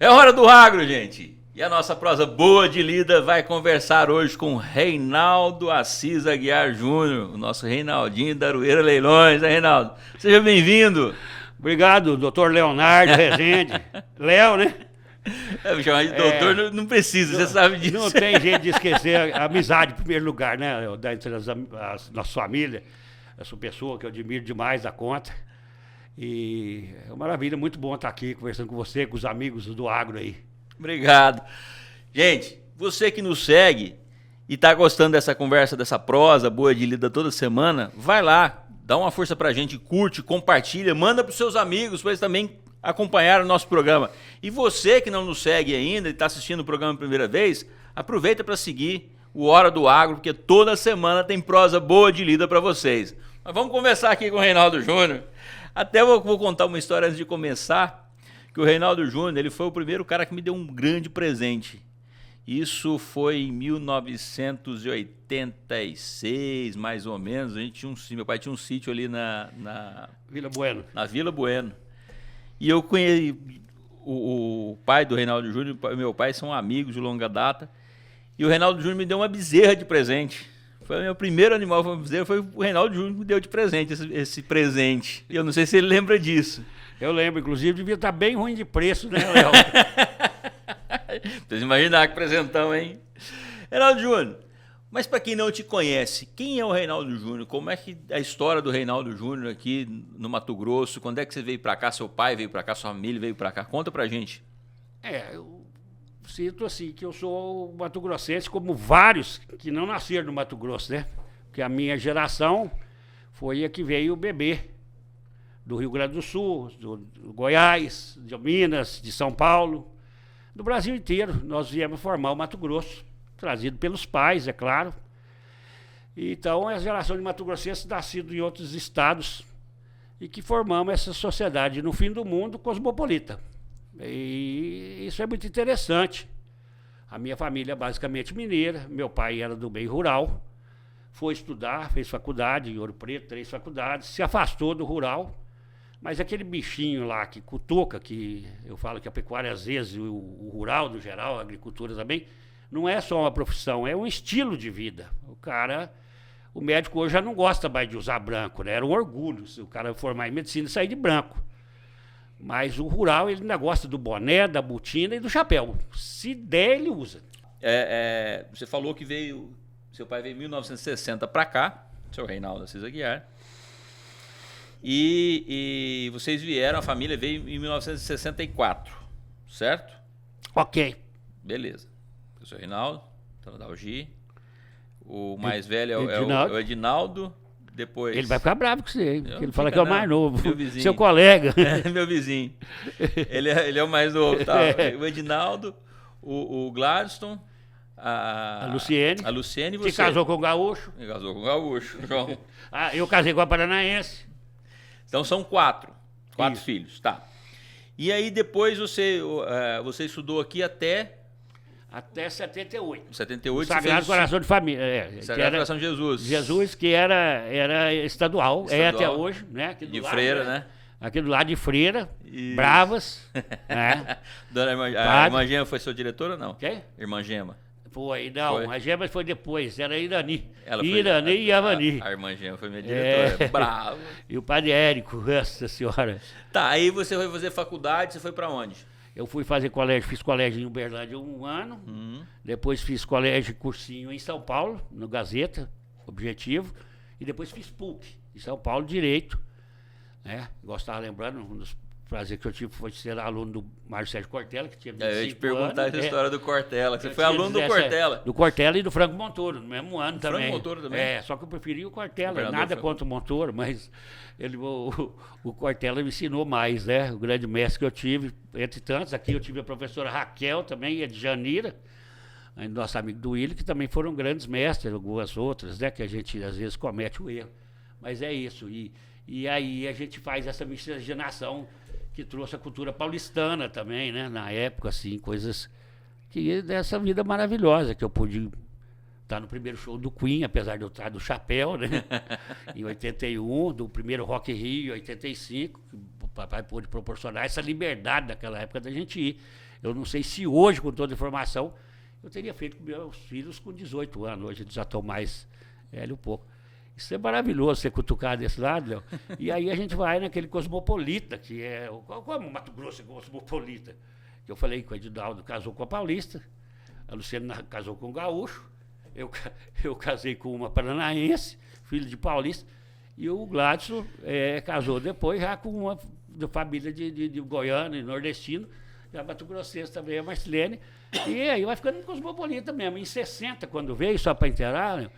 É hora do agro, gente. E a nossa prosa boa de lida vai conversar hoje com Reinaldo Assis Aguiar Júnior, o nosso Reinaldinho da Aroeira Leilões, né, Reinaldo? Seja bem-vindo. Obrigado, doutor Leonardo Rezende. Léo, né? Me chamar de doutor não precisa, você sabe disso. Não tem jeito de esquecer a amizade em primeiro lugar, né? Entre nossa família, essa pessoa que eu admiro demais da conta. E é uma maravilha, muito bom estar aqui conversando com você, com os amigos do agro aí. Obrigado. Gente, você que nos segue e está gostando dessa conversa, dessa prosa boa de lida toda semana, vai lá, dá uma força pra gente, curte, compartilha, manda pros seus amigos para eles também acompanhar o nosso programa. E você que não nos segue ainda e está assistindo o programa pela primeira vez, aproveita para seguir o Hora do Agro, porque toda semana tem prosa boa de lida para vocês. Mas vamos conversar aqui com o Reinaldo Júnior. Até vou contar uma história antes de começar, que o Reinaldo Júnior, ele foi o primeiro cara que me deu um grande presente. Isso foi em 1986, mais ou menos. Meu pai tinha um sítio ali na Vila Bueno. Na Vila Bueno. E eu conheci o pai do Reinaldo Júnior, e meu pai são amigos de longa data. E o Reinaldo Júnior me deu uma bezerra de presente. Foi o meu primeiro animal, foi uma bezerra, foi o Reinaldo Júnior que me deu de presente esse presente. E eu não sei se ele lembra disso. Eu lembro, inclusive, devia estar bem ruim de preço, né, Léo? Vocês imaginam que presentão, hein? Reinaldo Júnior, mas para quem não te conhece, quem é o Reinaldo Júnior? Como é que a história do Reinaldo Júnior aqui no Mato Grosso? Quando é que você veio para cá? Seu pai veio para cá? Sua família veio para cá? Conta pra gente. Eu sinto assim que eu sou mato-grossense, como vários que não nasceram no Mato Grosso, né? Porque a minha geração foi a que veio beber do Rio Grande do Sul, do Goiás, de Minas, de São Paulo, do Brasil inteiro. Nós viemos formar o Mato Grosso, trazido pelos pais, é claro. Então, é a geração de mato-grossenses nascido em outros estados e que formamos essa sociedade no fim do mundo cosmopolita. E isso é muito interessante. A minha família é basicamente mineira, meu pai era do meio rural, foi estudar, fez faculdade em Ouro Preto, 3 faculdades, se afastou do rural, mas aquele bichinho lá que cutuca, que eu falo que a pecuária às vezes, o rural no geral, a agricultura também, não é só uma profissão, é um estilo de vida. O médico hoje já não gosta mais de usar branco, né? Era um orgulho se o cara formar em medicina e sair de branco. Mas o rural, ele ainda gosta do boné, da botina e do chapéu. Se der, ele usa. Você falou que seu pai veio em 1960 para cá, seu Reinaldo Assis Aguiar. E vocês vieram, a família veio em 1964, certo? Ok. Beleza. O seu Reinaldo, Dalgi, o mais velho é o Edinaldo. Depois... Ele vai ficar bravo com você, hein? Ele fala que não, é o mais novo. Meu vizinho. Seu colega. Meu vizinho. Ele é o mais novo. Tá? O Edinaldo, o Gladstone, a Luciene e você. Que casou com o gaúcho. Casou com o gaúcho, João. Eu casei com a paranaense. Então são 4 Isso. filhos, tá. E aí depois você estudou aqui até 78. 78. Sagrado Coração de Família. Sagrado Coração de Jesus. Jesus, que era estadual, é até hoje, né? Aqui do de lado, Freira, né? Aqui do lado de Freira, Isso. Bravas. Né? A Irmã Gema foi sua diretora ou não? Quem? Irmã Gema. Foi, não, a Gema foi depois, era Irani. Ela Irani e Avani. A Irmã Gema foi minha diretora, bravo. E o padre Érico, nossa senhora. Tá, aí você foi fazer faculdade, você foi pra onde? Eu fui fazer colégio, fiz colégio em Uberlândia 1 ano, depois fiz colégio cursinho em São Paulo, no Gazeta, Objetivo, e depois fiz PUC, em São Paulo, Direito, né? Gostava lembrando, um dos prazeres que eu tive foi ser aluno do Mário Sérgio Cortella, que tinha 25 anos. Eu ia te perguntar essa história do Cortella, que você foi aluno do 17, Cortella. Do Cortella e do Franco Montoro, no mesmo ano também. Franco Montoro também? Só que eu preferi o Cortella, nada contra o Montoro, mas o Cortella me ensinou mais, né? O grande mestre que eu tive, entre tantos. Aqui eu tive a professora Raquel também, e a Djanira, nosso amigo do Willi, que também foram grandes mestres, algumas outras, né? Que a gente às vezes comete o erro. Mas é isso. E aí a gente faz essa miscigenação que trouxe a cultura paulistana também, né? Na época, assim, coisas que dessa vida maravilhosa que eu pude estar no primeiro show do Queen, apesar de eu estar do chapéu, né? Em 81, do primeiro Rock in Rio, em 85, que o papai pôde proporcionar essa liberdade daquela época da gente ir. Eu não sei se hoje, com toda a informação, eu teria feito com meus filhos com 18 anos. Hoje eles já estão mais velhos um pouco. Isso é maravilhoso, ser cutucado desse lado, Léo. E aí a gente vai naquele cosmopolita, que é... Como o Mato Grosso é cosmopolita? Eu falei que o Edinaldo casou com a paulista, a Luciana casou com o gaúcho, eu casei com uma paranaense, filho de paulista, e o Gladson casou depois já com uma da família de goiano e nordestino, e a Mato Grossense também, a Marcelene. E aí vai ficando cosmopolita mesmo. Em 60, quando veio, só para inteirar, né,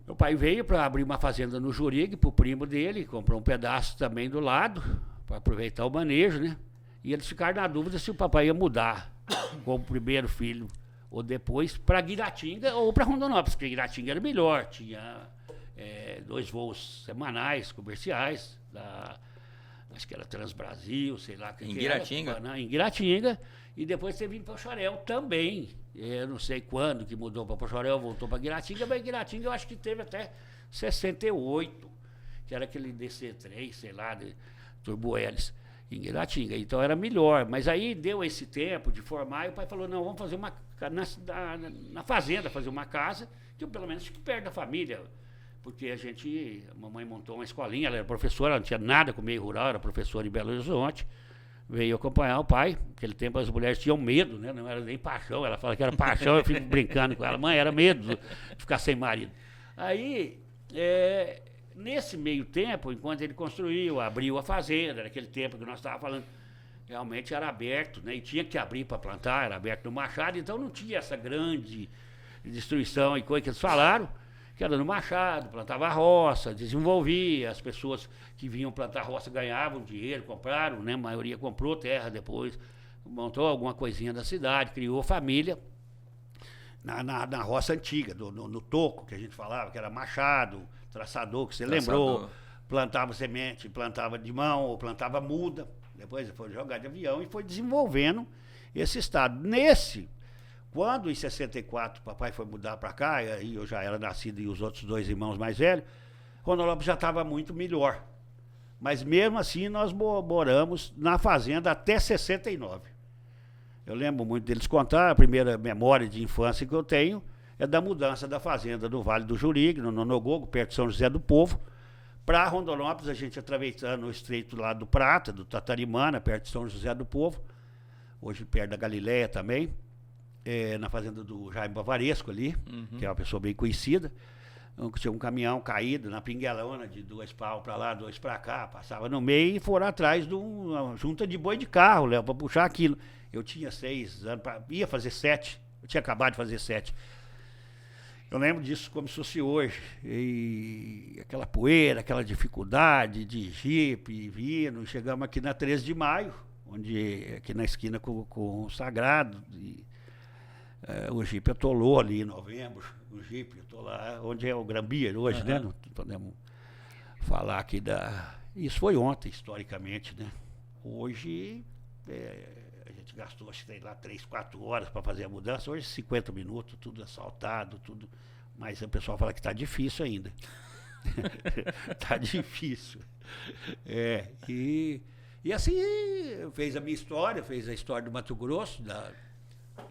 meu pai veio para abrir uma fazenda no Jurig, para o primo dele, comprou um pedaço também do lado, para aproveitar o manejo, né? E eles ficaram na dúvida se o papai ia mudar com o primeiro filho ou depois para Guiratinga ou para Rondonópolis, porque Guiratinga era melhor, tinha 2 voos semanais, comerciais, acho que era Transbrasil, sei lá. Em Guiratinga? Em Guiratinga, e depois teve em Poxarel também. Eu não sei quando que mudou para Poxarel, voltou para Guiratinga, mas Guiratinga eu acho que teve até 68, que era aquele DC3, sei lá, de turbo-hélice, em Guiratinga. Então era melhor, mas aí deu esse tempo de formar e o pai falou, não, vamos fazer na fazenda, fazer uma casa, que pelo menos fique perto da família, porque a mamãe montou uma escolinha, ela era professora, ela não tinha nada com o meio rural, era professora em Belo Horizonte, veio acompanhar o pai. Naquele tempo as mulheres tinham medo, né? Não era nem paixão. Ela fala que era paixão, eu fico brincando com ela. Mãe, era medo de ficar sem marido. Aí, nesse meio tempo, enquanto ele construiu, abriu a fazenda, naquele tempo que nós estávamos falando, realmente era aberto, né? E tinha que abrir para plantar, era aberto no Machado, então não tinha essa grande destruição e coisa que eles falaram, que era no Machado, plantava roça, desenvolvia, as pessoas que vinham plantar roça ganhavam dinheiro, compraram, né? A maioria comprou terra depois, montou alguma coisinha da cidade, criou família na roça antiga, no toco, que a gente falava, que era machado, traçador, que você lembrou, plantava semente, plantava de mão ou plantava muda, depois foi jogar de avião e foi desenvolvendo esse estado. Quando em 64 o papai foi mudar para cá, e aí eu já era nascido e os outros 2 irmãos mais velhos, Rondonópolis já estava muito melhor. Mas mesmo assim nós moramos na fazenda até 69. Eu lembro muito deles contar, a primeira memória de infância que eu tenho é da mudança da fazenda do Vale do Jurig, no Nonogogo, perto de São José do Povo, para Rondonópolis, a gente atravessando o estreito lá do Prata, do Tatarimana, perto de São José do Povo, hoje perto da Galileia também, na fazenda do Jaime Bavaresco ali, que é uma pessoa bem conhecida. Tinha um caminhão caído na pinguelona de 2 pau para lá, 2 para cá, passava no meio e foram atrás de uma junta de boi de carro, Léo, para puxar aquilo. Eu tinha 6 anos, ia fazer 7, eu tinha acabado de fazer 7. Eu lembro disso como se fosse hoje. E aquela poeira, aquela dificuldade de jipe, vindo, chegamos aqui na 13 de maio, aqui na esquina com o Sagrado, o jipe atolou ali em novembro, o jipe atolou lá, onde é o Grambier hoje, né? Não podemos falar aqui Isso foi ontem, historicamente, né? Hoje, a gente gastou, acho que sei lá, 3, 4 horas para fazer a mudança, hoje 50 minutos, tudo assaltado, tudo. Mas o pessoal fala que está difícil ainda. Está difícil. E assim, fez a minha história, fez a história do Mato Grosso,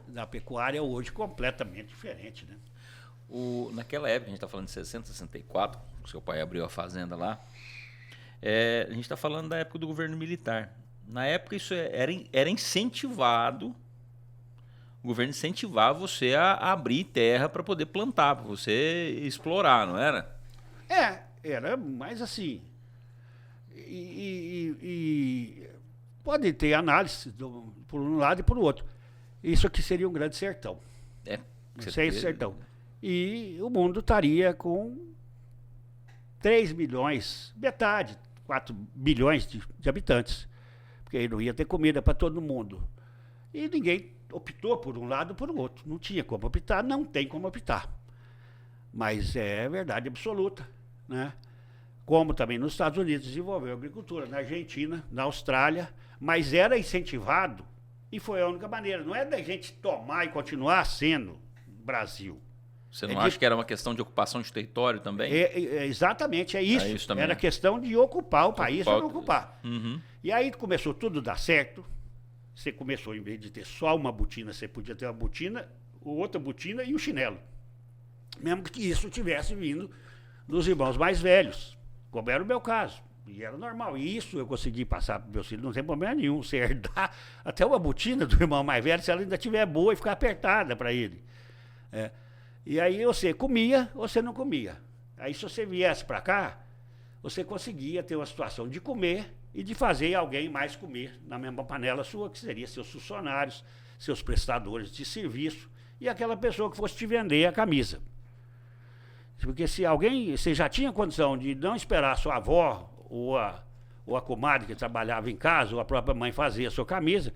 da pecuária hoje completamente diferente, né? Naquela época, a gente está falando de 60, 64, o seu pai abriu a fazenda lá, a gente está falando da época do governo militar. Na época isso era incentivado, o governo incentivava você a abrir terra para poder plantar, para você explorar, não era? Era mais assim. E pode ter análise por um lado e por outro. Isso aqui seria um grande sertão. Sem sertão. E o mundo estaria com 3 milhões, metade, 4 bilhões de habitantes. Porque aí não ia ter comida para todo mundo. E ninguém optou por um lado ou por outro. Não tinha como optar, não tem como optar. Mas é verdade absoluta, né? Como também nos Estados Unidos desenvolveu a agricultura, na Argentina, na Austrália, mas era incentivado e foi a única maneira. Não é da gente tomar e continuar sendo Brasil. Você não acha que era uma questão de ocupação de território também? Exatamente, é isso. Isso também. Era questão de ocupar o país ou não ocupar. Uhum. E aí começou tudo a dar certo. você começou, em vez de ter só uma botina, você podia ter uma botina, outra botina e um chinelo. Mesmo que isso tivesse vindo dos irmãos mais velhos, como era o meu caso. E era normal. E isso eu consegui passar para meus filhos, não tem problema nenhum. Você herdar até uma botina do irmão mais velho, se ela ainda estiver boa e ficar apertada para ele. E aí você comia ou você não comia. Aí se você viesse para cá, você conseguia ter uma situação de comer e de fazer alguém mais comer na mesma panela sua, que seria seus funcionários, seus prestadores de serviço e aquela pessoa que fosse te vender a camisa. Porque se alguém, você já tinha condição de não esperar a sua avó ou a comadre que trabalhava em casa, ou a própria mãe fazer a sua camisa,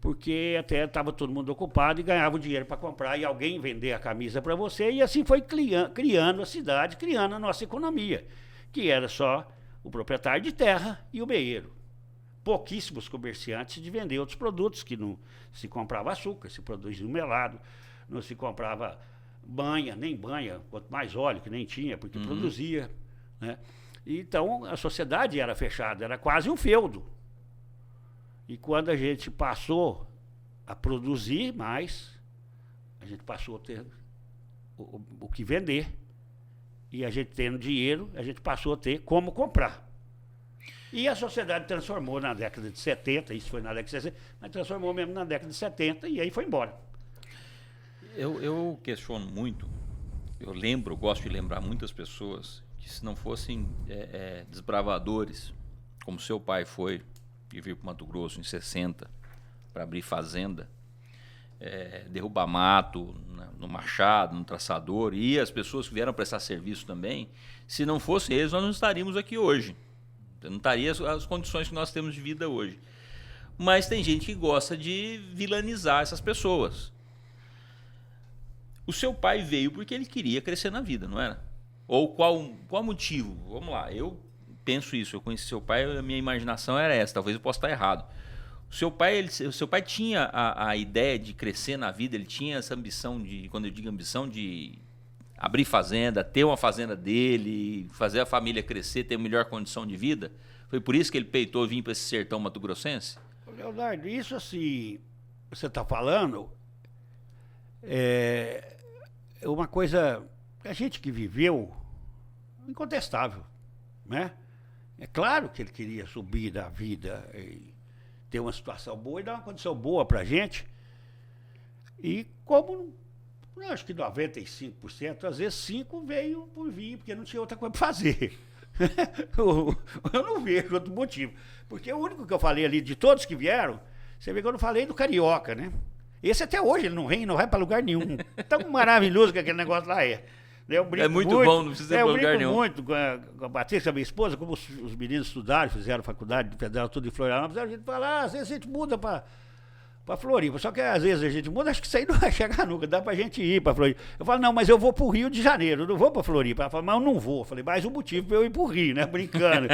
porque até estava todo mundo ocupado e ganhava o dinheiro para comprar e alguém vender a camisa para você, e assim foi criando a cidade, criando a nossa economia, que era só o proprietário de terra e o meieiro. Pouquíssimos comerciantes de vender outros produtos, que não se comprava açúcar, se produzia melado, não se comprava banha, nem banha, quanto mais óleo, que nem tinha, porque produzia, né? Então, a sociedade era fechada, era quase um feudo. E quando a gente passou a produzir mais, a gente passou a ter o que vender. E a gente tendo dinheiro, a gente passou a ter como comprar. E a sociedade transformou na década de 70, isso foi na década de 60, mas transformou mesmo na década de 70 e aí foi embora. Eu questiono muito, gosto de lembrar muitas pessoas que se não fossem desbravadores, como seu pai foi, e veio para o Mato Grosso em 60 para abrir fazenda, derrubar mato no machado, no traçador, e as pessoas que vieram prestar serviço também, se não fossem eles, nós não estaríamos aqui hoje. Não estaria as condições que nós temos de vida hoje. Mas tem gente que gosta de vilanizar essas pessoas. O seu pai veio porque ele queria crescer na vida, não era? Ou qual motivo? Vamos lá, eu penso isso, eu conheci seu pai, a minha imaginação era essa, talvez eu possa estar errado. O seu pai tinha a ideia de crescer na vida, ele tinha essa ambição quando eu digo ambição, de abrir fazenda, ter uma fazenda dele, fazer a família crescer, ter melhor condição de vida? Foi por isso que ele peitou vir para esse sertão mato-grossense? Leonardo, isso assim, você está falando, é uma coisa que a gente que viveu, incontestável, né? É claro que ele queria subir da vida e ter uma situação boa e dar uma condição boa para a gente. E como, eu acho que 95%, às vezes 5% veio por vir, porque não tinha outra coisa para fazer. Eu não vejo outro motivo. Porque o único que eu falei ali, de todos que vieram, você vê que eu não falei do carioca, né? Esse até hoje ele não vai para lugar nenhum. Tão maravilhoso que aquele negócio lá é. É muito bom, não precisa ir para lugar nenhum. Eu brinco muito com a Patrícia, minha esposa, como os meninos estudaram, fizeram faculdade, fizeram tudo em Florianópolis, a gente fala, às vezes a gente muda para Floripa, só que às vezes a gente muda, acho que isso aí não vai chegar nunca, dá pra gente ir para Floripa. Eu falo, não, mas eu vou pro Rio de Janeiro, eu não vou para Floripa. Ela fala, mas eu não vou. Eu falei, mas o motivo para eu ir pro Rio, né? Brincando.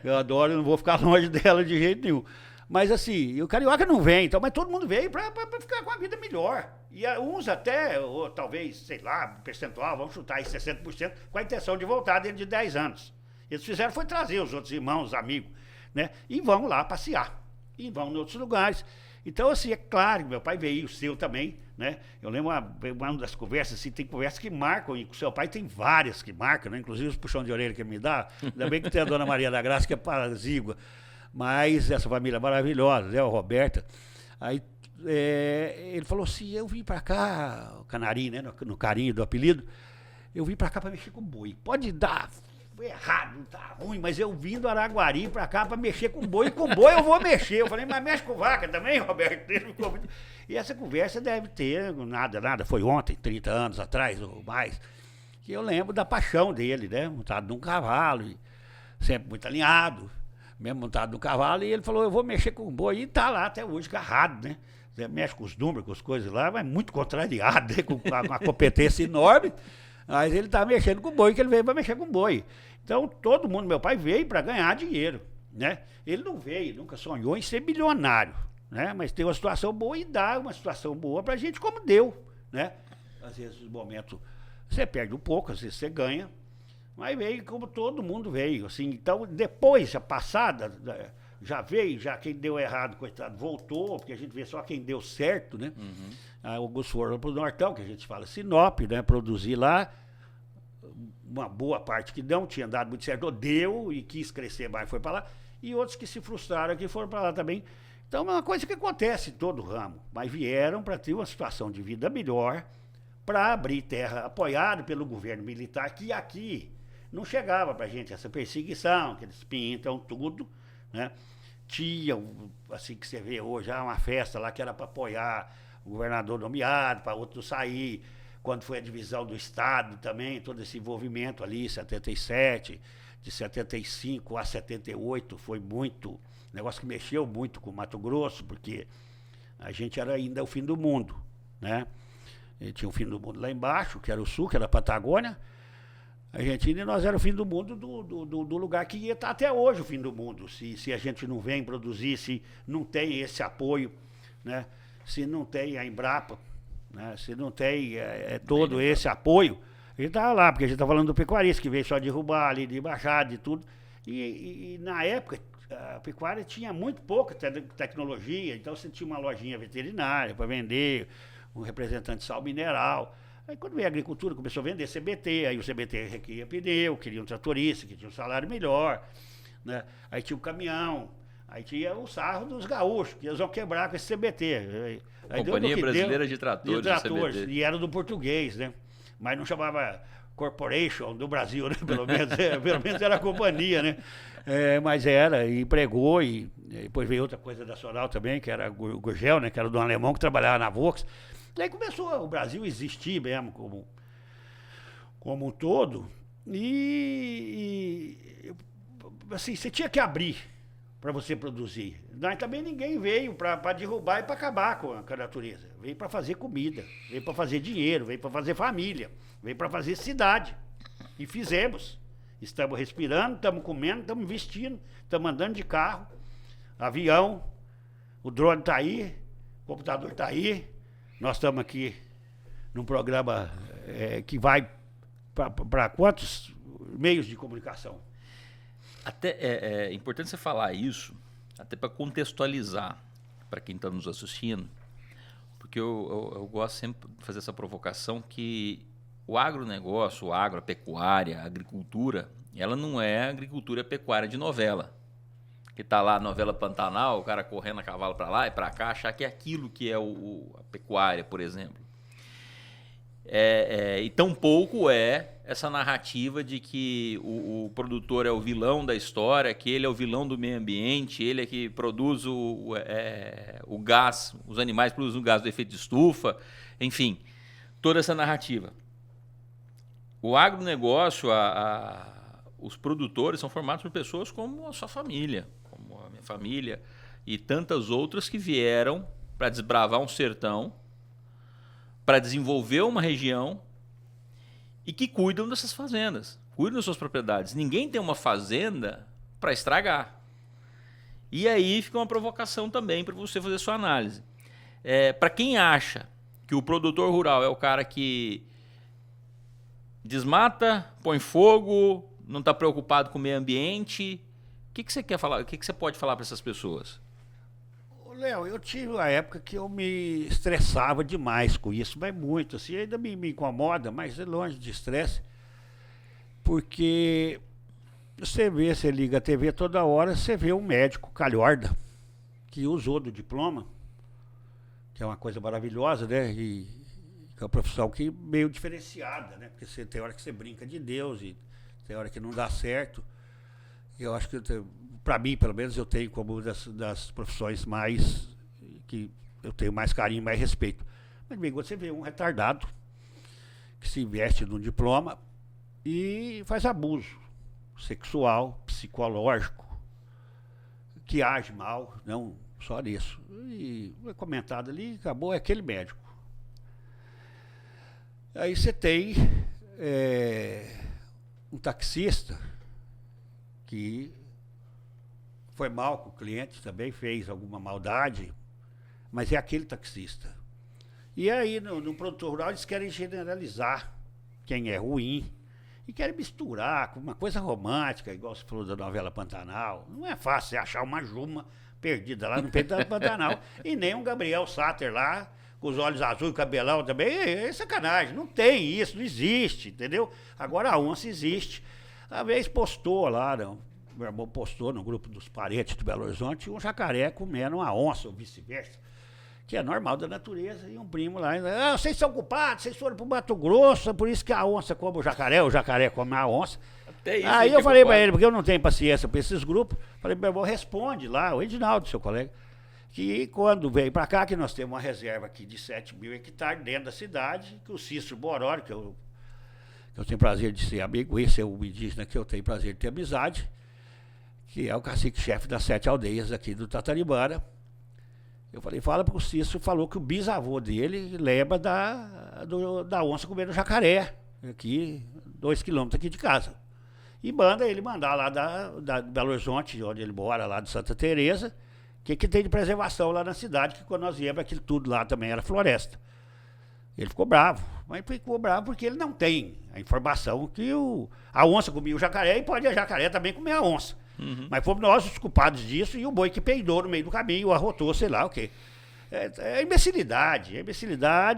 Eu adoro, eu não vou ficar longe dela de jeito nenhum. Mas assim, o carioca não vem, então, mas todo mundo veio para ficar com a vida melhor. E uns até, ou talvez, sei lá, percentual, vamos chutar aí 60%, com a intenção de voltar dentro de 10 anos. Eles fizeram foi trazer os outros irmãos, os amigos, né? E vão lá passear. E vão em outros lugares. Então, assim, é claro que meu pai veio, o seu também, né? Eu lembro uma das conversas, assim, tem conversas que marcam, e com o seu pai tem várias que marcam, né? Inclusive os puxão de orelha que ele me dá. Ainda bem que tem a dona Maria da Graça, que é parazígua. Mas essa família maravilhosa, né? A Roberta. Aí ele falou assim, eu vim para cá, o Canarinho, né? No carinho do apelido, eu vim para cá para mexer com boi. Pode dar errado, tá ruim, mas eu vim do Araguari para cá para mexer com boi, e com boi eu vou mexer. Eu falei, mas mexe com vaca também, Roberto? E essa conversa deve ter, nada, foi ontem, 30 anos atrás ou mais, que eu lembro da paixão dele, né? Montado num cavalo, e sempre muito alinhado, mesmo montado no cavalo, e ele falou, eu vou mexer com o boi, e tá lá até hoje, agarrado, né? Você mexe com os números, com as coisas lá, mas muito contrariado, né? Com uma competência enorme, mas ele tá mexendo com o boi, que ele veio para mexer com o boi. Então, todo mundo, meu pai veio para ganhar dinheiro, né? Ele não veio, nunca sonhou em ser bilionário, né? Mas tem uma situação boa e dá uma situação boa pra gente, como deu, né? Às vezes, no momento, você perde um pouco, às vezes você ganha, mas veio como todo mundo veio, assim. Então, depois, a passada, já veio, já quem deu errado, coitado, voltou, porque a gente vê só quem deu certo, né? Alguns foram para o Nortão, que a gente fala Sinop, né? Produzir lá, uma boa parte que não tinha dado muito certo, deu e quis crescer mais, foi para lá, e outros que se frustraram aqui foram para lá também. Então é uma coisa que acontece em todo o ramo, mas vieram para ter uma situação de vida melhor, para abrir terra, apoiado pelo governo militar, que aqui não chegava para a gente essa perseguição, que eles pintam tudo, né? Tinha, assim que você vê hoje, uma festa lá que era para apoiar o governador nomeado, para outro sair, quando foi a divisão do Estado também, todo esse envolvimento ali, 77, de 75 a 78, foi muito, negócio que mexeu muito com o Mato Grosso, porque a gente era ainda o fim do mundo, né? E tinha o fim do mundo lá embaixo, que era o sul, que era a Patagônia. A Argentina, e nós era o fim do mundo do lugar que ia estar até hoje o fim do mundo. Se a gente não vem produzir, se não tem esse apoio, né? Se não tem a Embrapa, né? Se não tem todo esse apoio, a gente estava lá, porque a gente está falando do pecuarista, que veio só derrubar ali, de baixada e tudo. E na época, a pecuária tinha muito pouca tecnologia, então você tinha uma lojinha veterinária para vender, um representante de sal mineral. Aí quando veio a agricultura, começou a vender CBT, aí o CBT requeria pneu, queria um tratorista, que tinha um salário melhor, né? Aí tinha o caminhão, aí tinha o sarro dos gaúchos, que eles vão quebrar com esse CBT. Aí Companhia Brasileira de Tratores, e era do português, né? Mas não chamava Corporation do Brasil, né? Pelo menos era a companhia, né? Mas era, e empregou, e depois veio outra coisa nacional também, que era o Gurgel, né? Que era do alemão que trabalhava na Vox. E aí começou o Brasil a existir mesmo como um todo, e assim, você tinha que abrir para você produzir. Mas também ninguém veio para derrubar e para acabar com a natureza. Veio para fazer comida, veio para fazer dinheiro, veio para fazer família, veio para fazer cidade. E fizemos. Estamos respirando, estamos comendo, estamos vestindo, estamos andando de carro, avião, o drone está aí, o computador está aí. Nós estamos aqui num programa que vai para quantos meios de comunicação? Até é importante você falar isso, até para contextualizar para quem está nos assistindo, porque eu gosto sempre de fazer essa provocação que o agronegócio, a agropecuária, a agricultura, ela não é agricultura pecuária de novela. Que está lá a novela Pantanal, o cara correndo a cavalo para lá e para cá, achar que é aquilo que é a pecuária, por exemplo. E tampouco é essa narrativa de que o produtor é o vilão da história, que ele é o vilão do meio ambiente, ele é que produz o gás, os animais produzem o gás do efeito de estufa, enfim, toda essa narrativa. O agronegócio, os produtores são formados por pessoas como a sua família, como a minha família e tantas outras que vieram para desbravar um sertão, para desenvolver uma região e que cuidam dessas fazendas, cuidam das suas propriedades. Ninguém tem uma fazenda para estragar. E aí fica uma provocação também para você fazer sua análise. Para quem acha que o produtor rural é o cara que desmata, põe fogo, não está preocupado com o meio ambiente, o que você quer falar? O que você pode falar para essas pessoas? Léo, eu tive uma época que eu me estressava demais com isso, mas muito, assim, ainda me incomoda, mas é longe de estresse, porque você liga a TV toda hora, você vê um médico calhorda, que usou do diploma, que é uma coisa maravilhosa, né, e que é uma profissão que meio diferenciada, né, porque tem hora que você brinca de Deus e tem hora que não dá certo. Eu acho que, para mim, pelo menos, eu tenho como das profissões mais que eu tenho mais carinho, mais respeito. Mas bem, você vê um retardado que se investe num diploma e faz abuso sexual, psicológico, que age mal, não só nisso. E foi comentado ali, acabou, é aquele médico. Aí você tem um taxista que foi mal com o cliente, também fez alguma maldade, mas é aquele taxista. E aí, no produtor rural, eles querem generalizar quem é ruim e querem misturar com uma coisa romântica, igual você falou da novela Pantanal. Não é fácil você achar uma Juma perdida lá no peito da Pantanal e nem um Gabriel Satter lá, com os olhos azuis, cabelão também. É sacanagem, não tem isso, não existe, entendeu? Agora a onça existe. A vez postou lá, não, meu irmão postou no grupo dos parentes de Belo Horizonte um jacaré comendo uma onça, ou vice-versa, que é normal da natureza, e um primo lá, vocês são culpados, vocês foram pro Mato Grosso, por isso que a onça come o jacaré come a onça. Aí eu falei pra ele, porque eu não tenho paciência pra esses grupos, falei, meu irmão, responde lá, o Edinaldo, seu colega, que quando veio pra cá, que nós temos uma reserva aqui de 7.000 hectares dentro da cidade, que o Cícero Borori, que eu tenho prazer de ser amigo, esse é o indígena que eu tenho prazer de ter amizade, que é o cacique-chefe das 7 aldeias aqui do Tataribara. Eu falei, fala porque o Cícero falou que o bisavô dele lembra da onça comendo jacaré, aqui, 2 quilômetros aqui de casa. E manda ele mandar lá da Belo Horizonte, onde ele mora, lá de Santa Teresa, o que tem de preservação lá na cidade, que quando nós viemos, aquilo tudo lá também era floresta. Ele ficou bravo, mas ficou bravo porque ele não tem a informação que a onça comia o jacaré e pode a jacaré também comer a onça. Uhum. Mas fomos nós os culpados disso e o boi que peidou no meio do caminho, arrotou, sei lá o quê. É imbecilidade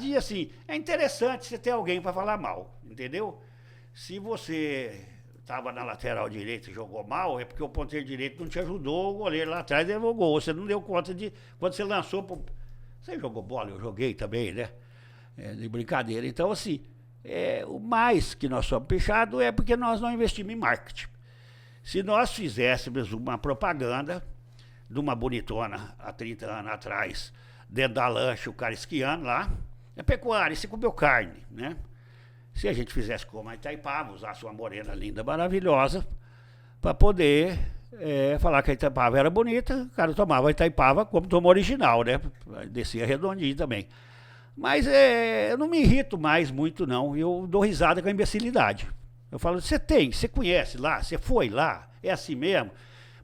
e assim, é interessante você ter alguém para falar mal, entendeu? Se você estava na lateral direita e jogou mal, é porque o ponteiro direito não te ajudou, o goleiro lá atrás levou gol, você não deu conta de... Quando você lançou... Você jogou bola, eu joguei também, né? De brincadeira. Então, assim, o mais que nós somos pichados é porque nós não investimos em marketing. Se nós fizéssemos uma propaganda de uma bonitona há 30 anos atrás, dentro da lancha, o cara esquiando lá, é pecuária, você comeu carne, né? Se a gente fizesse como a Itaipava, usasse uma morena linda, maravilhosa, para poder falar que a Itaipava era bonita, o cara tomava a Itaipava como toma original, né? Descia redondinho também. Mas eu não me irrito mais muito, não. Eu dou risada com a imbecilidade. Eu falo, você conhece lá, você foi lá, é assim mesmo?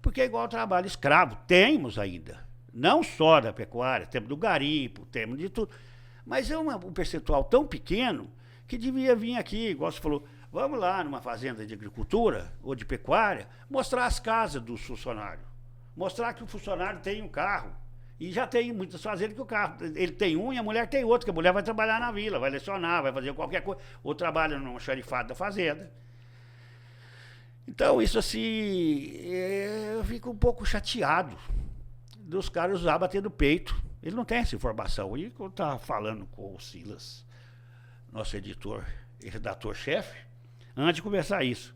Porque é igual ao trabalho escravo, temos ainda. Não só da pecuária, temos do garimpo, temos de tudo. Mas é um percentual tão pequeno que devia vir aqui, igual você falou, vamos lá numa fazenda de agricultura ou de pecuária, mostrar as casas dos funcionários. Mostrar que o funcionário tem um carro. E já tem muitas fazendas que o carro, ele tem um e a mulher tem outro, que a mulher vai trabalhar na vila, vai lecionar, vai fazer qualquer coisa, ou trabalha no xerifado da fazenda. Então, isso assim, eu fico um pouco chateado dos caras usar bater no peito. Ele não tem essa informação. E quando eu estava falando com o Silas, nosso editor e redator-chefe, antes de começar isso,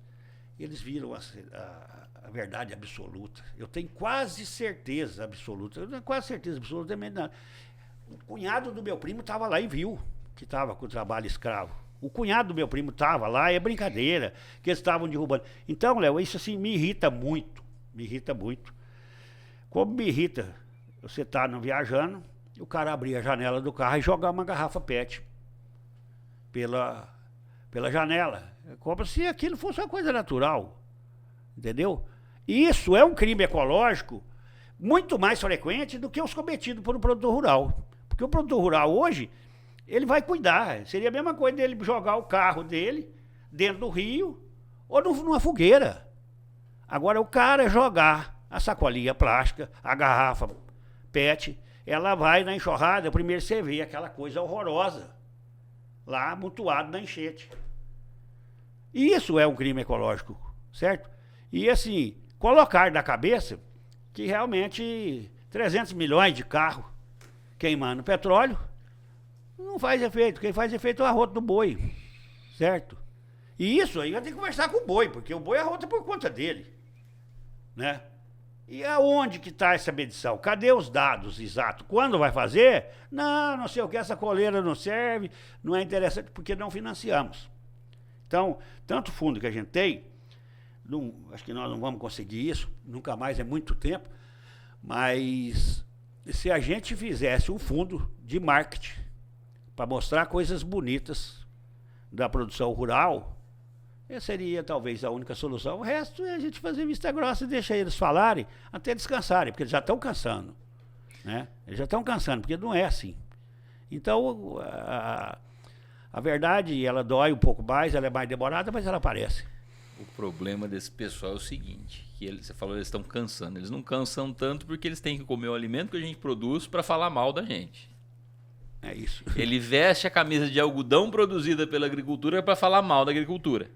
eles viram a verdade absoluta. Eu tenho quase certeza absoluta. Eu tenho quase certeza absoluta. O cunhado do meu primo estava lá e viu que estava com o trabalho escravo. O cunhado do meu primo estava lá, é brincadeira, que eles estavam derrubando. Então, Léo, isso assim me irrita muito. Me irrita muito. Como me irrita, você está viajando, o cara abrir a janela do carro e jogar uma garrafa PET pela janela. É como se aquilo fosse uma coisa natural. Entendeu? Isso é um crime ecológico muito mais frequente do que os cometidos por um produtor rural. Porque o produtor rural hoje, ele vai cuidar. Seria a mesma coisa dele jogar o carro dele dentro do rio ou numa fogueira. Agora, o cara jogar a sacolinha plástica, a garrafa PET, ela vai na enxurrada, primeiro você vê aquela coisa horrorosa lá amontoado na enchente. Isso é um crime ecológico, certo? E assim, colocar na cabeça que realmente 300 milhões de carros queimando petróleo não faz efeito. Quem faz efeito é o arroto do boi, certo? E isso aí vai ter que conversar com o boi, porque o boi arrota por conta dele, né? E aonde que está essa medição? Cadê os dados exatos? Quando vai fazer? Não sei o que, essa coleira não serve, não é interessante, porque não financiamos. Então, tanto fundo que a gente tem, acho que nós não vamos conseguir isso, nunca mais, é muito tempo, mas se a gente fizesse um fundo de marketing para mostrar coisas bonitas da produção rural, essa seria talvez a única solução. O resto é a gente fazer vista grossa e deixar eles falarem até descansarem, porque eles já estão cansando, né? Eles já estão cansando, porque não é assim. Então, a A verdade, ela dói um pouco mais, ela é mais demorada, mas ela aparece. O problema desse pessoal é o seguinte, que você falou, eles estão cansando. Eles não cansam tanto porque eles têm que comer o alimento que a gente produz para falar mal da gente. É isso. Ele veste a camisa de algodão produzida pela agricultura para falar mal da agricultura.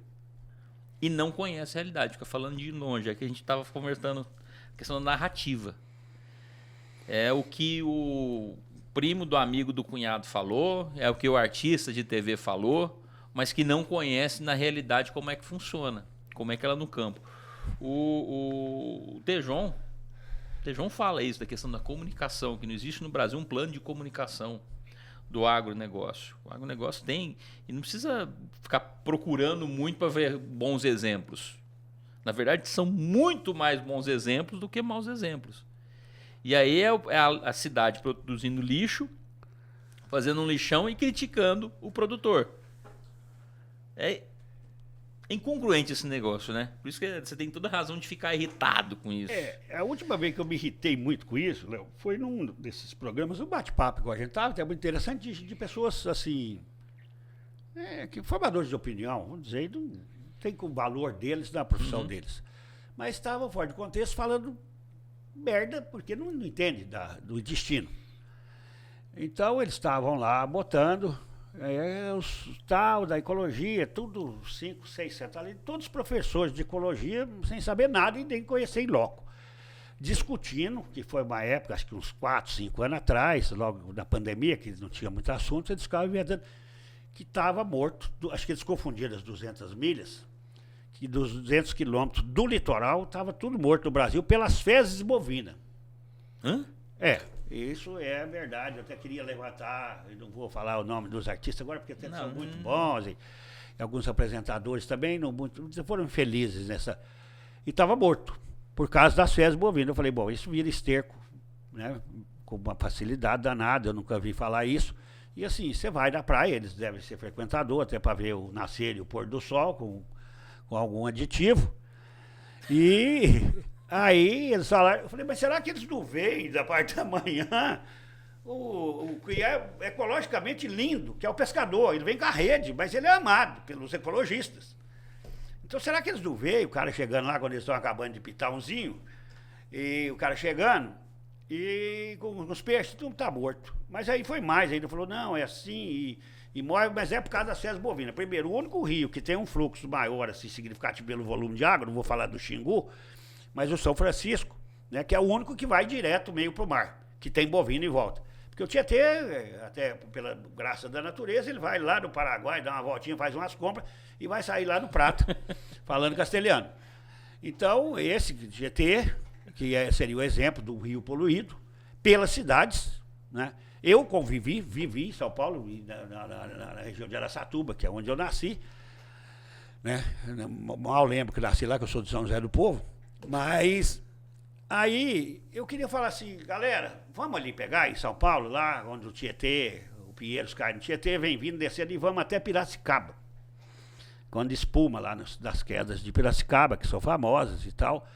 E não conhece a realidade, fica falando de longe. É que a gente estava conversando, a questão da narrativa. É o que o primo do amigo do cunhado falou, é o que o artista de TV falou, mas que não conhece na realidade como é que funciona, como é que ela é no campo. O Tejon fala isso, da questão da comunicação, que não existe no Brasil um plano de comunicação do agronegócio. O agronegócio tem, e não precisa ficar procurando muito para ver bons exemplos. Na verdade, são muito mais bons exemplos do que maus exemplos. E aí é a cidade produzindo lixo, fazendo um lixão e criticando o produtor. É incongruente esse negócio, né? Por isso que você tem toda a razão de ficar irritado com isso. A última vez que eu me irritei muito com isso, Léo, foi num desses programas, um bate-papo que a gente estava, é muito interessante, de pessoas assim, que formadores de opinião, vamos dizer, não tem o valor deles na profissão deles. Mas estavam fora de contexto falando merda, porque não entende do destino. Então eles estavam lá botando os tal da ecologia, tudo 5, 6, 7 ali, todos professores de ecologia sem saber nada e nem conhecer em loco. Discutindo, que foi uma época, acho que uns 4, 5 anos atrás, logo da pandemia, que não tinha muito assunto, eles ficavam inventando que estava morto, acho que eles confundiram as 200 milhas, que dos 200 quilômetros do litoral estava tudo morto no Brasil pelas fezes bovinas. Hã? Isso é verdade. Eu até queria levantar, eu não vou falar o nome dos artistas agora, porque até são muito bons, e alguns apresentadores também foram felizes nessa. E estava morto, por causa das fezes bovinas. Eu falei, bom, isso vira esterco, né, com uma facilidade danada, eu nunca vi falar isso. E assim, você vai na praia, eles devem ser frequentador, até para ver o nascer e o pôr do sol, com algum aditivo. E aí eles falaram, eu falei, mas será que eles não veem da parte da manhã o que é ecologicamente lindo, que é o pescador? Ele vem com a rede, mas ele é amado pelos ecologistas. Então será que eles não veem o cara chegando lá quando eles estão acabando de pitar umzinho, e o cara chegando e com os peixes, tudo tá morto. Mas aí foi mais, ainda falou, não, é assim, e morre, mas é por causa das fezes bovinas. Primeiro, o único rio que tem um fluxo maior, assim, significativo pelo volume de água, não vou falar do Xingu, mas o São Francisco, né, que é o único que vai direto meio para o mar, que tem bovino em volta. Porque o Tietê, até pela graça da natureza, ele vai lá no Paraguai, dá uma voltinha, faz umas compras e vai sair lá no Prato, falando castelhano. Então, esse Tietê, que seria o exemplo do rio poluído, pelas cidades, né? Eu vivi em São Paulo, na região de Araçatuba, que é onde eu nasci, né? Mal lembro que nasci lá, que eu sou de São José do Povo, mas aí eu queria falar assim, galera, vamos ali pegar em São Paulo, lá onde o Tietê, o Pinheiros cai no Tietê, vem vindo, descendo, e vamos até Piracicaba. Quando espuma lá das quedas de Piracicaba, que são famosas e tal,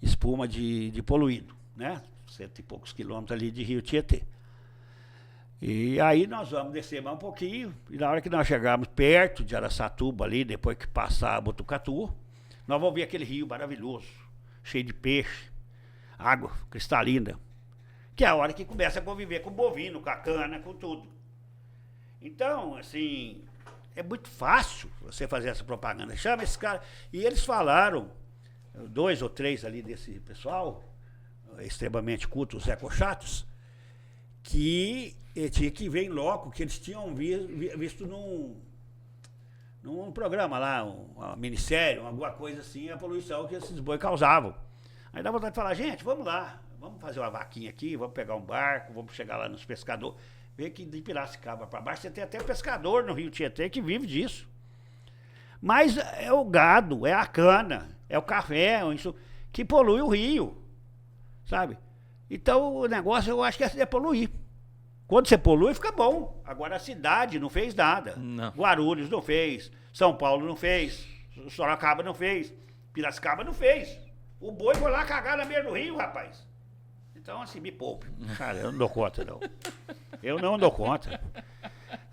espuma de poluído, né? 100 e poucos quilômetros ali de Rio Tietê. E aí nós vamos descer mais um pouquinho, e na hora que nós chegarmos perto de Araçatuba ali, depois que passar Botucatu, nós vamos ver aquele rio maravilhoso, cheio de peixe, água cristalina, que é a hora que começa a conviver com o bovino, com a cana, com tudo. Então, assim, é muito fácil você fazer essa propaganda. Chama esse cara. E eles falaram, 2 ou 3 ali desse pessoal, extremamente cultos, ecochatos, que tinha que ver em loco, que eles tinham visto num programa lá, um ministério, alguma coisa assim, a poluição que esses boi causavam. Aí dá vontade de falar, gente, vamos lá, vamos fazer uma vaquinha aqui, vamos pegar um barco, vamos chegar lá nos pescadores, ver que de Piracicaba para baixo você tem até pescador no Rio Tietê que vive disso. Mas é o gado, é a cana, é o café, isso que polui o rio, sabe? Então o negócio eu acho que é poluir. Quando você polui, fica bom. Agora a cidade não fez nada. Não. Guarulhos não fez, São Paulo não fez, Sorocaba não fez, Piracicaba não fez. O boi foi lá cagar na beira do rio, rapaz. Então, assim, me poupe. Cara, eu não dou conta, não. Eu não dou conta.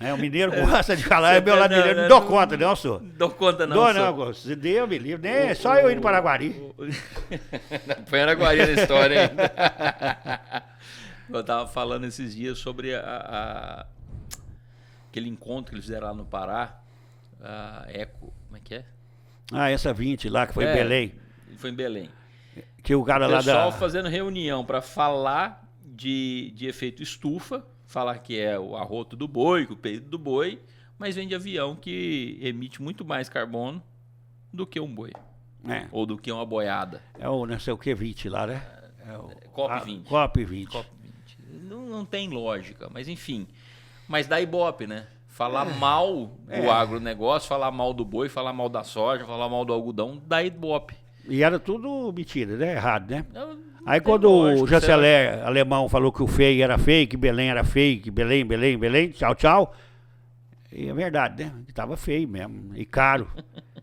O mineiro gosta de falar, é meu lado mineiro, não dou conta, não, senhor. Dou conta, não. Dou, não, se Deus me livre, nem só eu indo para Araguari. Põe Araguari na história ainda. Eu tava falando esses dias sobre aquele encontro que eles fizeram lá no Pará, a Eco, como é que é? Essa 20 lá, que foi em Belém. Foi em Belém. Que o cara lá da... pessoal fazendo reunião para falar de efeito estufa, falar que é o arroto do boi, o peito do boi, mas vem de avião que emite muito mais carbono do que um boi. Ou do que uma boiada. É o não sei o que 20 lá, né? COP20. COP20. Não tem lógica, mas enfim. Mas dá ibope, né? Falar mal do agronegócio, falar mal do boi, falar mal da soja, falar mal do algodão, dá ibope. E era tudo mentira, né? Errado, né? Aí quando o chanceler alemão falou que o FEI era fake, que Belém era fake, Belém, tchau, tchau. E é verdade, né? Que tava feio mesmo, e caro.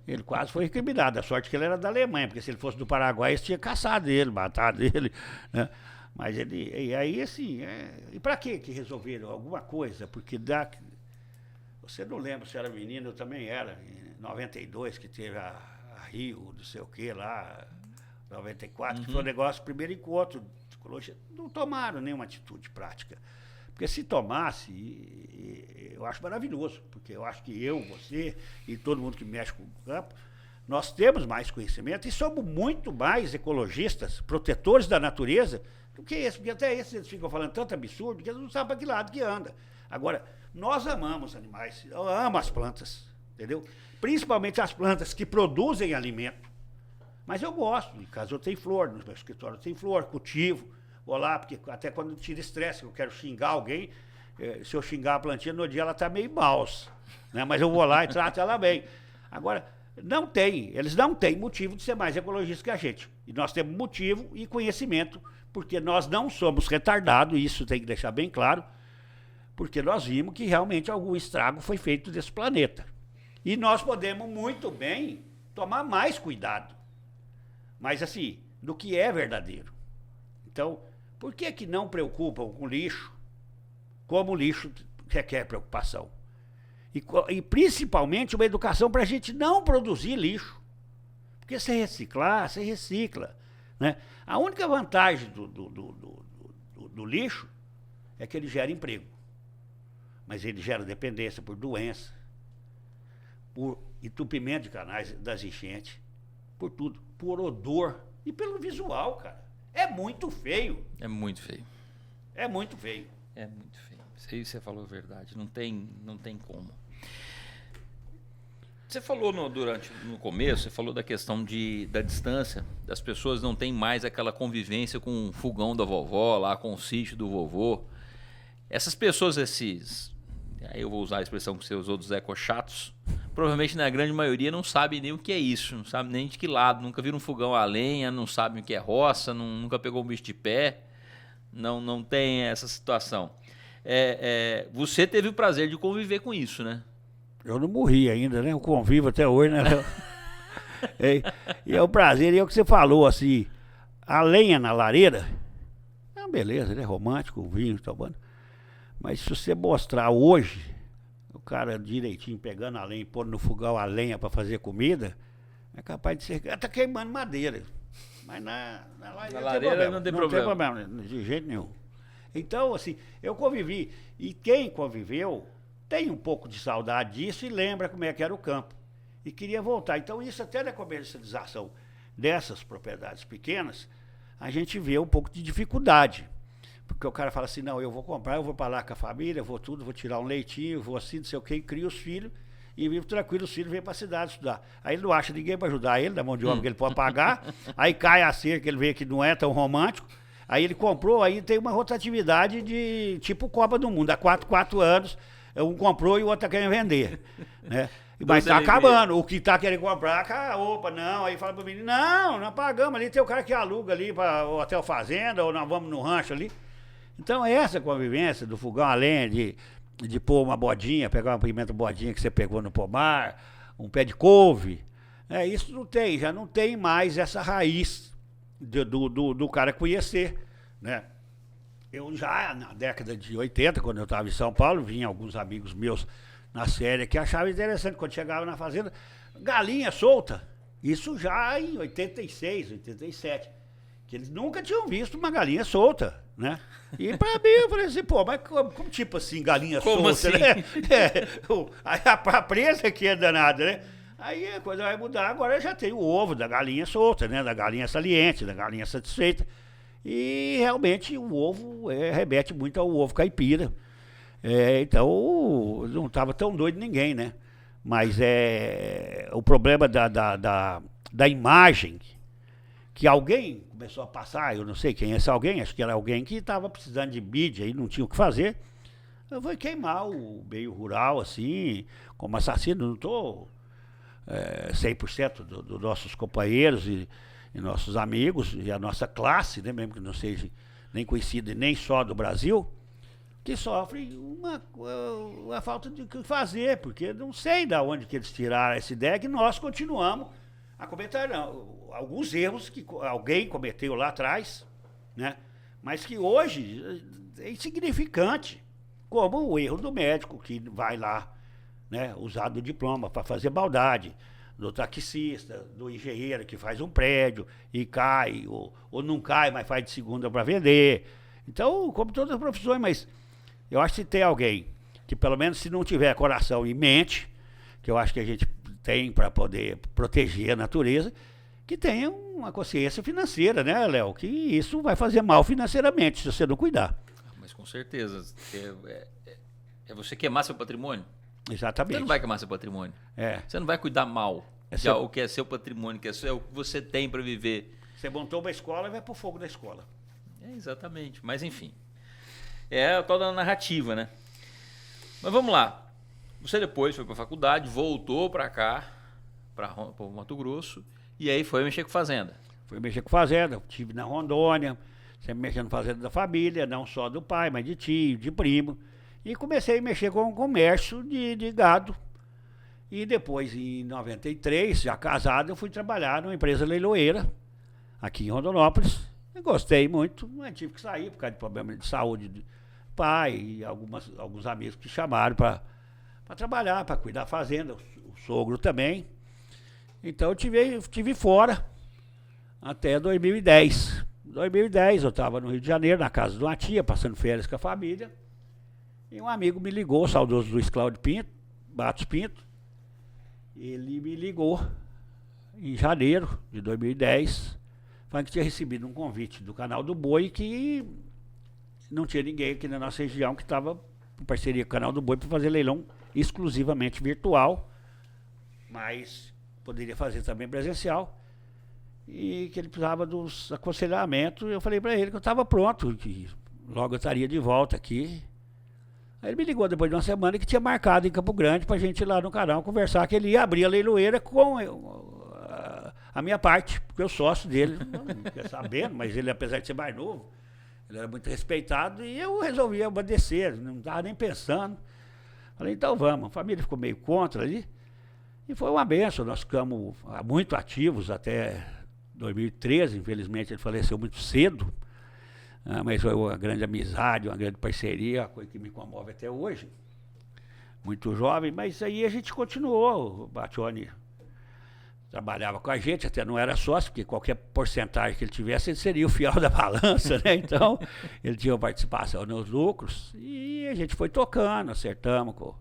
Ele quase foi recriminado. A sorte que ele era da Alemanha, porque se ele fosse do Paraguai, eles tinham caçado ele, matado ele, né? Mas ele, e aí assim, e pra que resolveram alguma coisa? Porque você não lembra se era menino, eu também era, em 92, que teve a Rio, não sei o que lá, 94, que foi o negócio, primeiro encontro de ecologia, não tomaram nenhuma atitude prática. Porque se tomasse, eu acho maravilhoso, porque eu acho que eu, você e todo mundo que mexe com o campo, nós temos mais conhecimento e somos muito mais ecologistas, protetores da natureza, do que esse, porque até esses eles ficam falando tanto absurdo que eles não sabem para que lado que anda. Agora, nós amamos animais, eu amo as plantas, entendeu? Principalmente as plantas que produzem alimento. Mas eu gosto, em casa eu tenho flor, no meu escritório eu tenho flor, cultivo, vou lá, porque até quando tira estresse, eu quero xingar alguém, se eu xingar a plantinha, no dia ela está meio maus, né? Mas eu vou lá e trato ela bem. Agora, eles não têm motivo de ser mais ecologistas que a gente. E nós temos motivo e conhecimento, porque nós não somos retardados, e isso tem que deixar bem claro, porque nós vimos que realmente algum estrago foi feito desse planeta. E nós podemos muito bem tomar mais cuidado, mas assim, do que é verdadeiro. Então, por que não preocupam com lixo, como o lixo requer preocupação? E principalmente uma educação para a gente não produzir lixo. Porque se reciclar, você recicla, né? A única vantagem do lixo é que ele gera emprego. Mas ele gera dependência por doença, por entupimento de canais das enchentes, por tudo, por odor e pelo visual, cara. É muito feio. É muito feio. É muito feio. É muito feio. Isso aí você falou a verdade. Não tem como. Você falou no começo, você falou da questão da distância. Das pessoas não têm mais aquela convivência com o fogão da vovó, lá com o sítio do vovô. Essas pessoas, aí eu vou usar a expressão que você usou dos ecochatos, provavelmente na grande maioria não sabem nem o que é isso, não sabem nem de que lado, nunca viram um fogão a lenha, não sabem o que é roça, nunca pegou um bicho de pé, não tem essa situação. Você teve o prazer de conviver com isso, né? Eu não morri ainda, né? Eu convivo até hoje, né? E é o prazer, e é o que você falou, assim, a lenha na lareira, beleza, né? Romântico, o vinho, tomando. Mas se você mostrar hoje, o cara direitinho pegando a lenha e pondo no fogão a lenha para fazer comida, é capaz de ser. Tá queimando madeira. Mas na lareira não tem problema, de jeito nenhum. Então, assim, eu convivi. E quem conviveu tem um pouco de saudade disso e lembra como é que era o campo. E queria voltar. Então, isso até na comercialização dessas propriedades pequenas, a gente vê um pouco de dificuldade. Porque o cara fala assim, não, eu vou comprar, eu vou para lá com a família, vou tirar um leitinho, vou assim, não sei o que, crio os filhos e vivo tranquilo, os filhos vêm para a cidade estudar. Aí ele não acha ninguém para ajudar ele, da mão de obra que ele pode pagar, aí cai a cerca, ele vê que não é tão romântico, aí ele comprou, aí tem uma rotatividade de tipo Copa do Mundo, há 4 anos, um comprou e o outro está querendo vender, né? Mas está acabando, o que está querendo comprar, opa, não, aí fala para o menino, não pagamos ali, tem o cara que aluga ali para o Hotel Fazenda, ou nós vamos no rancho ali. Então, essa convivência do fogão a lenha, de pôr uma bodinha, pegar uma pimenta bodinha que você pegou no pomar, um pé de couve, isso não tem, já não tem mais essa raiz do cara conhecer, né? Eu já, na década de 80, quando eu estava em São Paulo, vinha alguns amigos meus na série que achavam interessante, quando chegava na fazenda, galinha solta. Isso já em 86, 87. Que eles nunca tinham visto uma galinha solta, né? E pra mim, eu falei assim, pô, mas como tipo assim, galinha como solta, assim? né? Aí a presa que é danada, né? Aí a coisa vai mudar, agora já tem o ovo da galinha solta, né? Da galinha saliente, da galinha satisfeita. E realmente o ovo remete muito ao ovo caipira. Então, não estava tão doido ninguém, né? Mas o problema da imagem que alguém começou a passar, eu não sei quem é esse alguém, acho que era alguém que estava precisando de mídia e não tinha o que fazer, eu vou queimar o meio rural, assim, como assassino. Não estou 100% dos nossos companheiros e nossos amigos e a nossa classe, né, mesmo que não seja nem conhecida e nem só do Brasil, que sofre uma falta de o que fazer, porque não sei de onde que eles tiraram essa ideia que nós continuamos a cometer alguns erros que alguém cometeu lá atrás, né? Mas que hoje é insignificante, como o erro do médico que vai lá, né, usar do diploma para fazer maldade, do taxista, do engenheiro que faz um prédio e cai, ou não cai, mas faz de segunda para vender. Então, como todas as profissões, mas eu acho que se tem alguém que, pelo menos se não tiver coração e mente, que eu acho que a gente tem para poder proteger a natureza, que tenha uma consciência financeira, né, Léo? Que isso vai fazer mal financeiramente, se você não cuidar. Mas com certeza. É você queimar seu patrimônio? Exatamente. Você não vai queimar seu patrimônio. Você não vai cuidar mal o que é seu patrimônio, que é o que você tem para viver. Você montou uma escola e vai pro fogo da escola. Exatamente. Mas enfim. É a tal da narrativa, né? Mas vamos lá. Você depois foi para a faculdade, voltou para cá, para o Mato Grosso, e aí foi mexer com fazenda. Fui mexer com fazenda, estive na Rondônia, sempre mexendo com fazenda da família, não só do pai, mas de tio, de primo. E comecei a mexer com o comércio de gado. E depois, em 93, já casado, eu fui trabalhar numa empresa leiloeira, aqui em Rondonópolis. Eu gostei muito, mas tive que sair por causa de problema de saúde do pai e alguns amigos que chamaram para trabalhar, para cuidar da fazenda, o sogro também. Então eu estive fora até 2010. Em 2010 eu estava no Rio de Janeiro, na casa de uma tia, passando férias com a família. E um amigo me ligou, o saudoso Luiz Cláudio Pinto, Matos Pinto. Ele me ligou em janeiro de 2010, falando que tinha recebido um convite do canal do Boi, que não tinha ninguém aqui na nossa região que estava em parceria com o canal do Boi para fazer leilão exclusivamente virtual, mas poderia fazer também presencial, e que ele precisava dos aconselhamentos. Eu falei para ele que eu estava pronto, que logo eu estaria de volta aqui. Aí ele me ligou depois de uma semana que tinha marcado em Campo Grande pra gente ir lá no canal conversar, que ele ia abrir a leiloeira com a minha parte, porque o sócio dele não quer sabendo, mas ele, apesar de ser mais novo, ele era muito respeitado, e eu resolvi obedecer, não estava nem pensando. Falei, então vamos. A família ficou meio contra ali, e foi uma benção. Nós ficamos muito ativos até 2013, infelizmente ele faleceu muito cedo. Mas foi uma grande amizade, uma grande parceria, a coisa que me comove até hoje. Muito jovem, mas aí a gente continuou. O Bationi trabalhava com a gente, até não era sócio, porque qualquer porcentagem que ele tivesse, ele seria o fiel da balança, né? Então, ele tinha participação nos lucros, e a gente foi tocando, acertamos com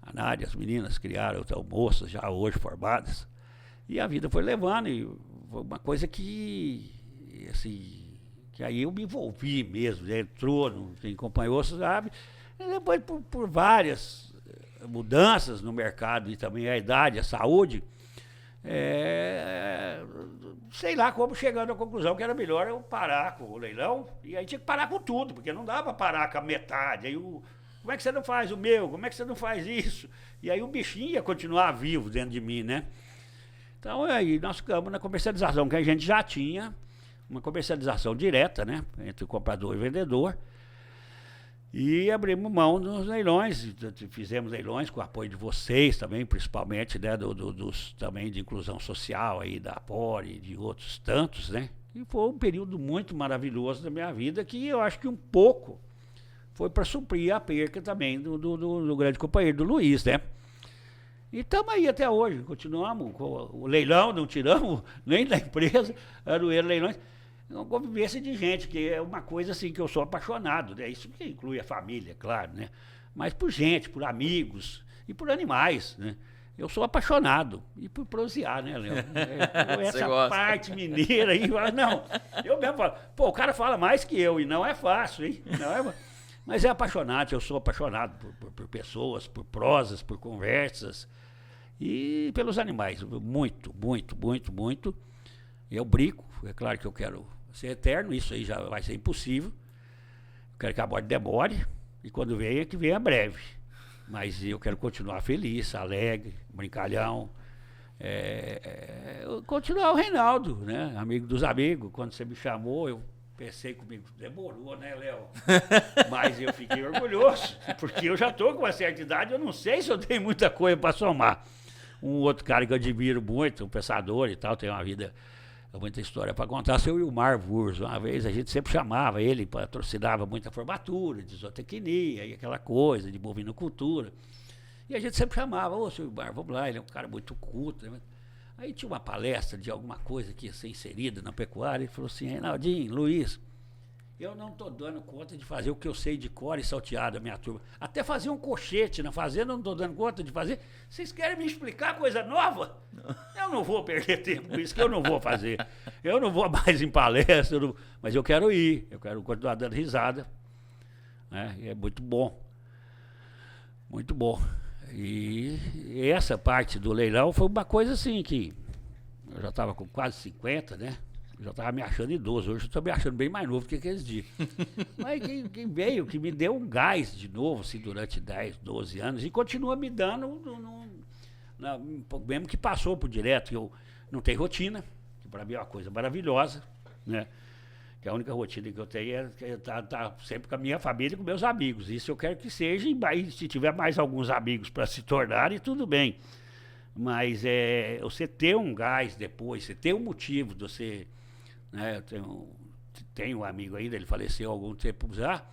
a Nádia, as meninas criaram moças já hoje formadas, e a vida foi levando, e foi uma coisa que, assim, que aí eu me envolvi mesmo, entrou, quem acompanhou sabe, e depois por várias mudanças no mercado e também a idade, a saúde, sei lá como, chegando à conclusão que era melhor eu parar com o leilão, e aí tinha que parar com tudo, porque não dava para parar com a metade. Aí como é que você não faz o meu? Como é que você não faz isso? E aí o bichinho ia continuar vivo dentro de mim, né? Então aí nós ficamos na comercialização, que a gente já tinha uma comercialização direta, né, entre o comprador e o vendedor, e abrimos mão dos leilões. Fizemos leilões com o apoio de vocês também, principalmente, né, também de inclusão social aí da APOR e de outros tantos, né, E foi um período muito maravilhoso da minha vida, que eu acho que um pouco foi para suprir a perca também do grande companheiro, do Luiz, né? E estamos aí até hoje, continuamos com o leilão, não tiramos nem da empresa, Aroeira Leilões. Uma convivência de gente, que é uma coisa assim que eu sou apaixonado, né? Isso que inclui a família, claro, né? Mas por gente, por amigos e por animais, né? Eu sou apaixonado. E por prosear, né, Léo? Essa parte mineira aí, não, eu mesmo falo, pô, o cara fala mais que eu, e não é fácil, hein? Não é, mas é apaixonante, eu sou apaixonado por pessoas, por prosas, por conversas e pelos animais. Muito, muito, muito, muito. Eu brinco, é claro que eu quero ser eterno, isso aí já vai ser impossível. Eu quero que a morte demore, e quando venha, que venha breve. Mas eu quero continuar feliz, alegre, brincalhão. Continuar o Reinaldo, né? Amigo dos amigos. Quando você me chamou, eu pensei comigo, demorou, né, Léo? Mas eu fiquei orgulhoso, porque eu já estou com uma certa idade, eu não sei se eu tenho muita coisa para somar. Um outro cara que eu admiro muito, um pensador e tal, tem uma vida, muita história para contar, seu Wilmar Wurz. Uma vez a gente sempre chamava ele, patrocinava muita formatura, de zootecnia e aquela coisa, de bovinocultura. E a gente sempre chamava, ô, seu Wilmar, vamos lá, ele é um cara muito culto, né? Aí tinha uma palestra de alguma coisa que ia ser inserida na pecuária, ele falou assim, Reinaldinho, Luiz, eu não estou dando conta de fazer o que eu sei de cor e salteado, a minha turma. Até fazer um cochete na fazenda, eu não estou dando conta de fazer. Vocês querem me explicar coisa nova? Eu não vou perder tempo, isso que eu não vou fazer. Eu não vou mais em palestra, mas eu quero ir, eu quero continuar dando risada. Né? E é muito bom. Muito bom. E essa parte do leilão foi uma coisa assim que eu já estava com quase 50, né? Eu já estava me achando idoso, hoje eu estou me achando bem mais novo que aqueles dias. Mas quem veio, que me deu um gás de novo, assim, durante 10, 12 anos, e continua me dando, mesmo que passou por direto, que eu não tenho rotina, que para mim é uma coisa maravilhosa, né? Que a única rotina que eu tenho é estar sempre com a minha família e com meus amigos. Isso eu quero que seja, e se tiver mais alguns amigos para se tornarem, tudo bem. Mas você ter um gás depois, você ter um motivo de você... Né, eu tenho um amigo ainda, ele faleceu há algum tempo já,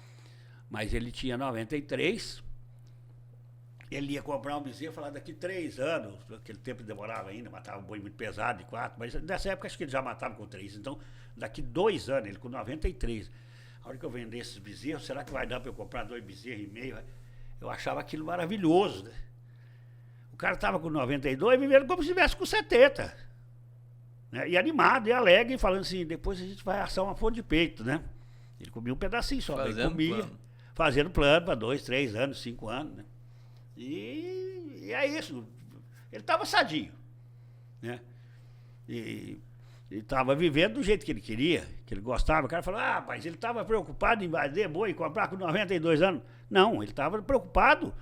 mas ele tinha 93, ele ia comprar um bezerro e falar daqui 3 anos, aquele tempo demorava ainda, matava um boi muito pesado de 4, mas nessa época acho que ele já matava com 3, então daqui 2 anos, ele com 93, a hora que eu vender esses bezerros, será que vai dar para eu comprar 2,5 bezerros? Eu achava aquilo maravilhoso, né? O cara estava com 92 vivendo como se estivesse com 70. Né? E animado, e alegre, falando assim, depois a gente vai assar uma fonte de peito, né? Ele comia um pedacinho só, ele comia, fazendo plano para 2, 3 anos, 5 anos, né? E é isso, ele estava sadio, né? E estava vivendo do jeito que ele queria, que ele gostava. O cara falou, mas ele estava preocupado em vender boi e comprar com 92 anos. Não, ele estava preocupado,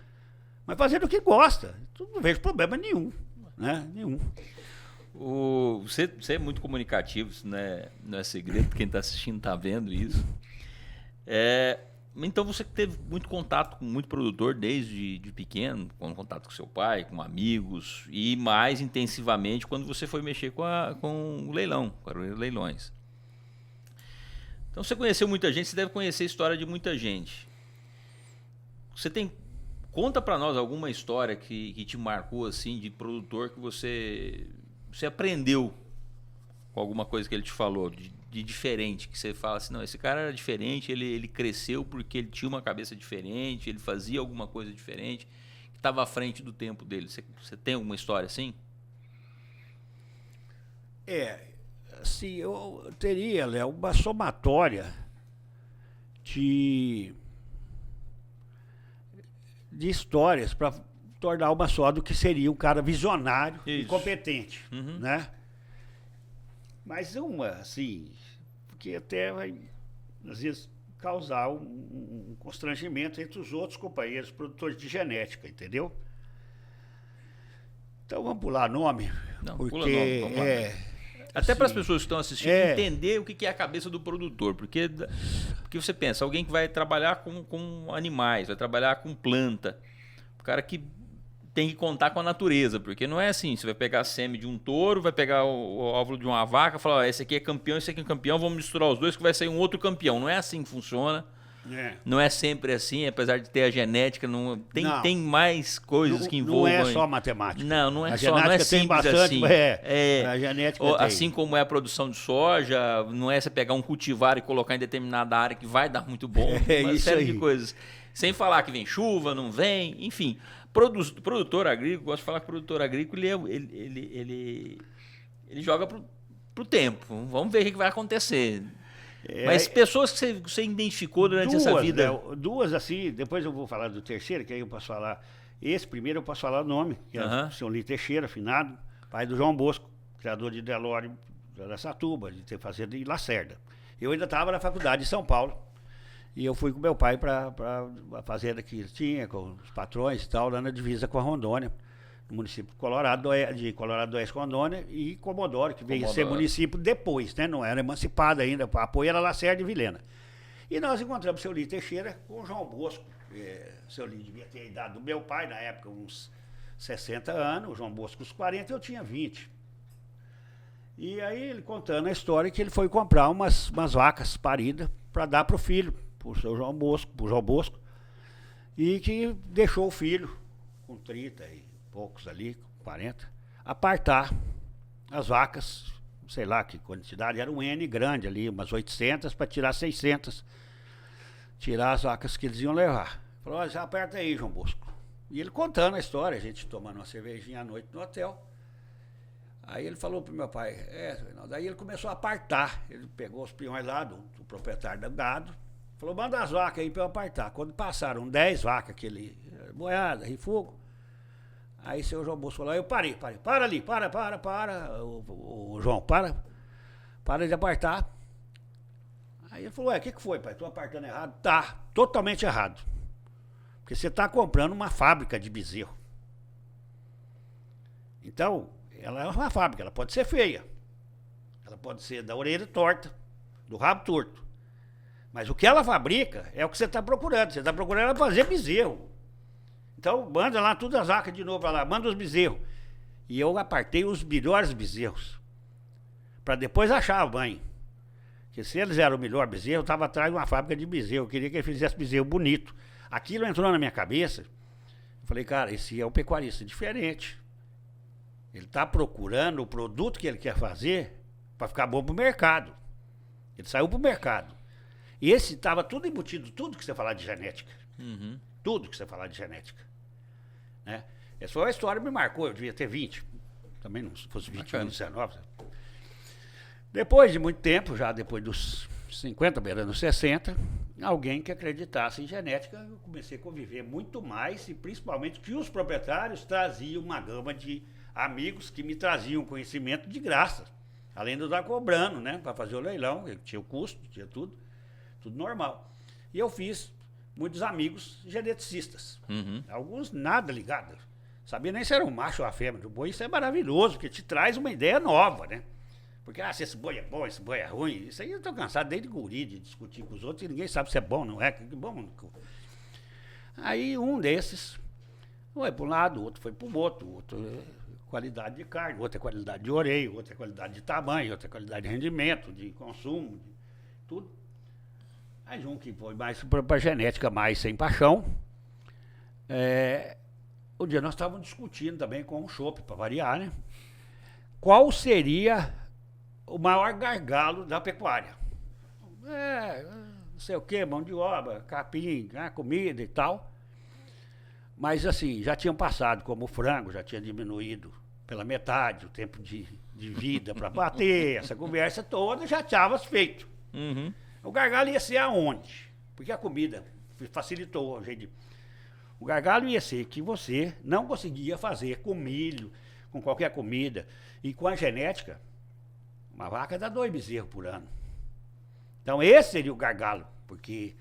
mas fazendo o que gosta. Não vejo problema nenhum, né? Nenhum. Você é muito comunicativo, isso não é segredo, quem está assistindo está vendo isso. Então você teve muito contato com muito produtor desde pequeno, contato com seu pai, com amigos, e mais intensivamente quando você foi mexer com o leilão, com Aroeira Leilões. Então você conheceu muita gente, você deve conhecer a história de muita gente. Conta para nós alguma história que te marcou assim, de produtor que você aprendeu com alguma coisa que ele te falou, de diferente, que você fala assim, não, esse cara era diferente, ele cresceu porque ele tinha uma cabeça diferente, ele fazia alguma coisa diferente, que estava à frente do tempo dele. Você tem alguma história assim? Assim, eu teria, Léo, uma somatória de histórias para tornar uma só do que seria um cara visionário e competente, né? Mas uma, assim, porque até vai, às vezes, causar um constrangimento entre os outros companheiros produtores de genética, entendeu? Então vamos pular nome, não, porque pula nome, até assim, para as pessoas que estão assistindo entender o que é a cabeça do produtor, porque você pensa, alguém que vai trabalhar com animais, vai trabalhar com planta, o cara que tem que contar com a natureza, porque não é assim, você vai pegar a sêmen de um touro, vai pegar o óvulo de uma vaca, falar, ó, esse aqui é campeão, esse aqui é campeão, vamos misturar os dois que vai sair um outro campeão. Não é assim que funciona. Não é sempre assim, apesar de ter a genética, tem mais coisas que envolvem. Não é só matemática. Não é a só, não é genética tem simples bastante, assim. A genética assim como é a produção de soja, não é você pegar um cultivar e colocar em determinada área que vai dar muito bom, uma série de coisas. Sem falar que vem chuva, não vem, enfim. Produtor agrícola, gosto de falar que o produtor agrícola, ele joga pro tempo. Vamos ver o que vai acontecer. Mas pessoas que você identificou durante essa vida? Duas, assim, depois eu vou falar do terceiro, que aí eu posso falar. Esse primeiro eu posso falar o nome, que é o Sr. Lito Teixeira, finado, pai do João Bosco, criador de Delório, de Araçatuba, de ter fazenda em Lacerda. Eu ainda estava na faculdade de São Paulo. E eu fui com meu pai para a fazenda que tinha, com os patrões e tal, lá na divisa com a Rondônia, no município de Colorado do Oeste, Rondônia, e Comodoro, que veio a ser município depois, né? Não era emancipado ainda, o apoio era Lacerda e Vilhena. E nós encontramos o seu Lito Teixeira com o João Bosco. O seu Lito devia ter a idade do meu pai, na época, uns 60 anos, o João Bosco uns 40, eu tinha 20. E aí ele contando a história que ele foi comprar umas vacas paridas para dar para o filho, pro João Bosco, e que deixou o filho, com 30 e poucos ali, 40, apartar as vacas, sei lá que quantidade, era um N grande ali, umas 800 para tirar 600, tirar as vacas que eles iam levar. Falou, ó, já aperta aí, João Bosco. E ele contando a história, a gente tomando uma cervejinha à noite no hotel. Aí ele falou pro meu pai, daí ele começou a apartar, ele pegou os peões lá do proprietário do gado, falou, manda as vacas aí para eu apartar. Quando passaram 10 vacas, aquele boiada, refugo, aí seu João Bosco falou, eu parei, para ali, o João, para de apartar. Aí ele falou, o que foi, pai, tô apartando errado? Tá, totalmente errado, porque você tá comprando uma fábrica de bezerro. Então, ela é uma fábrica, ela pode ser feia, ela pode ser da orelha torta, do rabo torto, mas o que ela fabrica é o que você está procurando. Você está procurando ela fazer bezerro. Então, manda lá todas as vacas de novo para lá, manda os bezerros. E eu apartei os melhores bezerros, para depois achar a mãe. Porque se eles eram o melhor bezerro, eu estava atrás de uma fábrica de bezerro, eu queria que ele fizesse bezerro bonito. Aquilo entrou na minha cabeça, eu falei, cara, esse é um pecuarista diferente. Ele está procurando o produto que ele quer fazer para ficar bom para o mercado. Ele saiu para o mercado. E esse estava tudo embutido, tudo que você falar de genética. Tudo que você falar de genética. Né? Essa foi a história que me marcou, eu devia ter 20. Também não, se fosse 20, 19. Depois de muito tempo, já depois dos 50, beirando 60, alguém que acreditasse em genética, eu comecei a conviver muito mais, e principalmente que os proprietários traziam uma gama de amigos que me traziam conhecimento de graça, além de eu estar cobrando, né, para fazer o leilão, tinha o custo, tinha tudo normal. E eu fiz muitos amigos geneticistas, alguns nada ligados, sabia nem se era um macho ou a fêmea do boi. Isso é maravilhoso, porque te traz uma ideia nova, né? Porque, se esse boi é bom, esse boi é ruim, isso aí eu tô cansado desde guri de discutir com os outros, e ninguém sabe se é bom, não é, que bom. Aí um desses foi para um lado, o outro foi para o outro qualidade de carne, outra qualidade de orelha, outra qualidade de tamanho, outra qualidade de rendimento, de consumo, de tudo. Aí um que foi mais para genética, mais sem paixão. Um dia nós estávamos discutindo também com o chopp, para variar, né? Qual seria o maior gargalo da pecuária? Não sei o que, mão de obra, capim, comida e tal. Mas assim, já tinham passado, como o frango, já tinha diminuído pela metade o tempo de vida para bater, essa conversa toda já estava feito. O gargalo ia ser aonde? Porque a comida facilitou o jeito de... O gargalo ia ser que você não conseguia fazer com milho, com qualquer comida. E com a genética, uma vaca dá 2 bezerros por ano. Então esse seria o gargalo, porque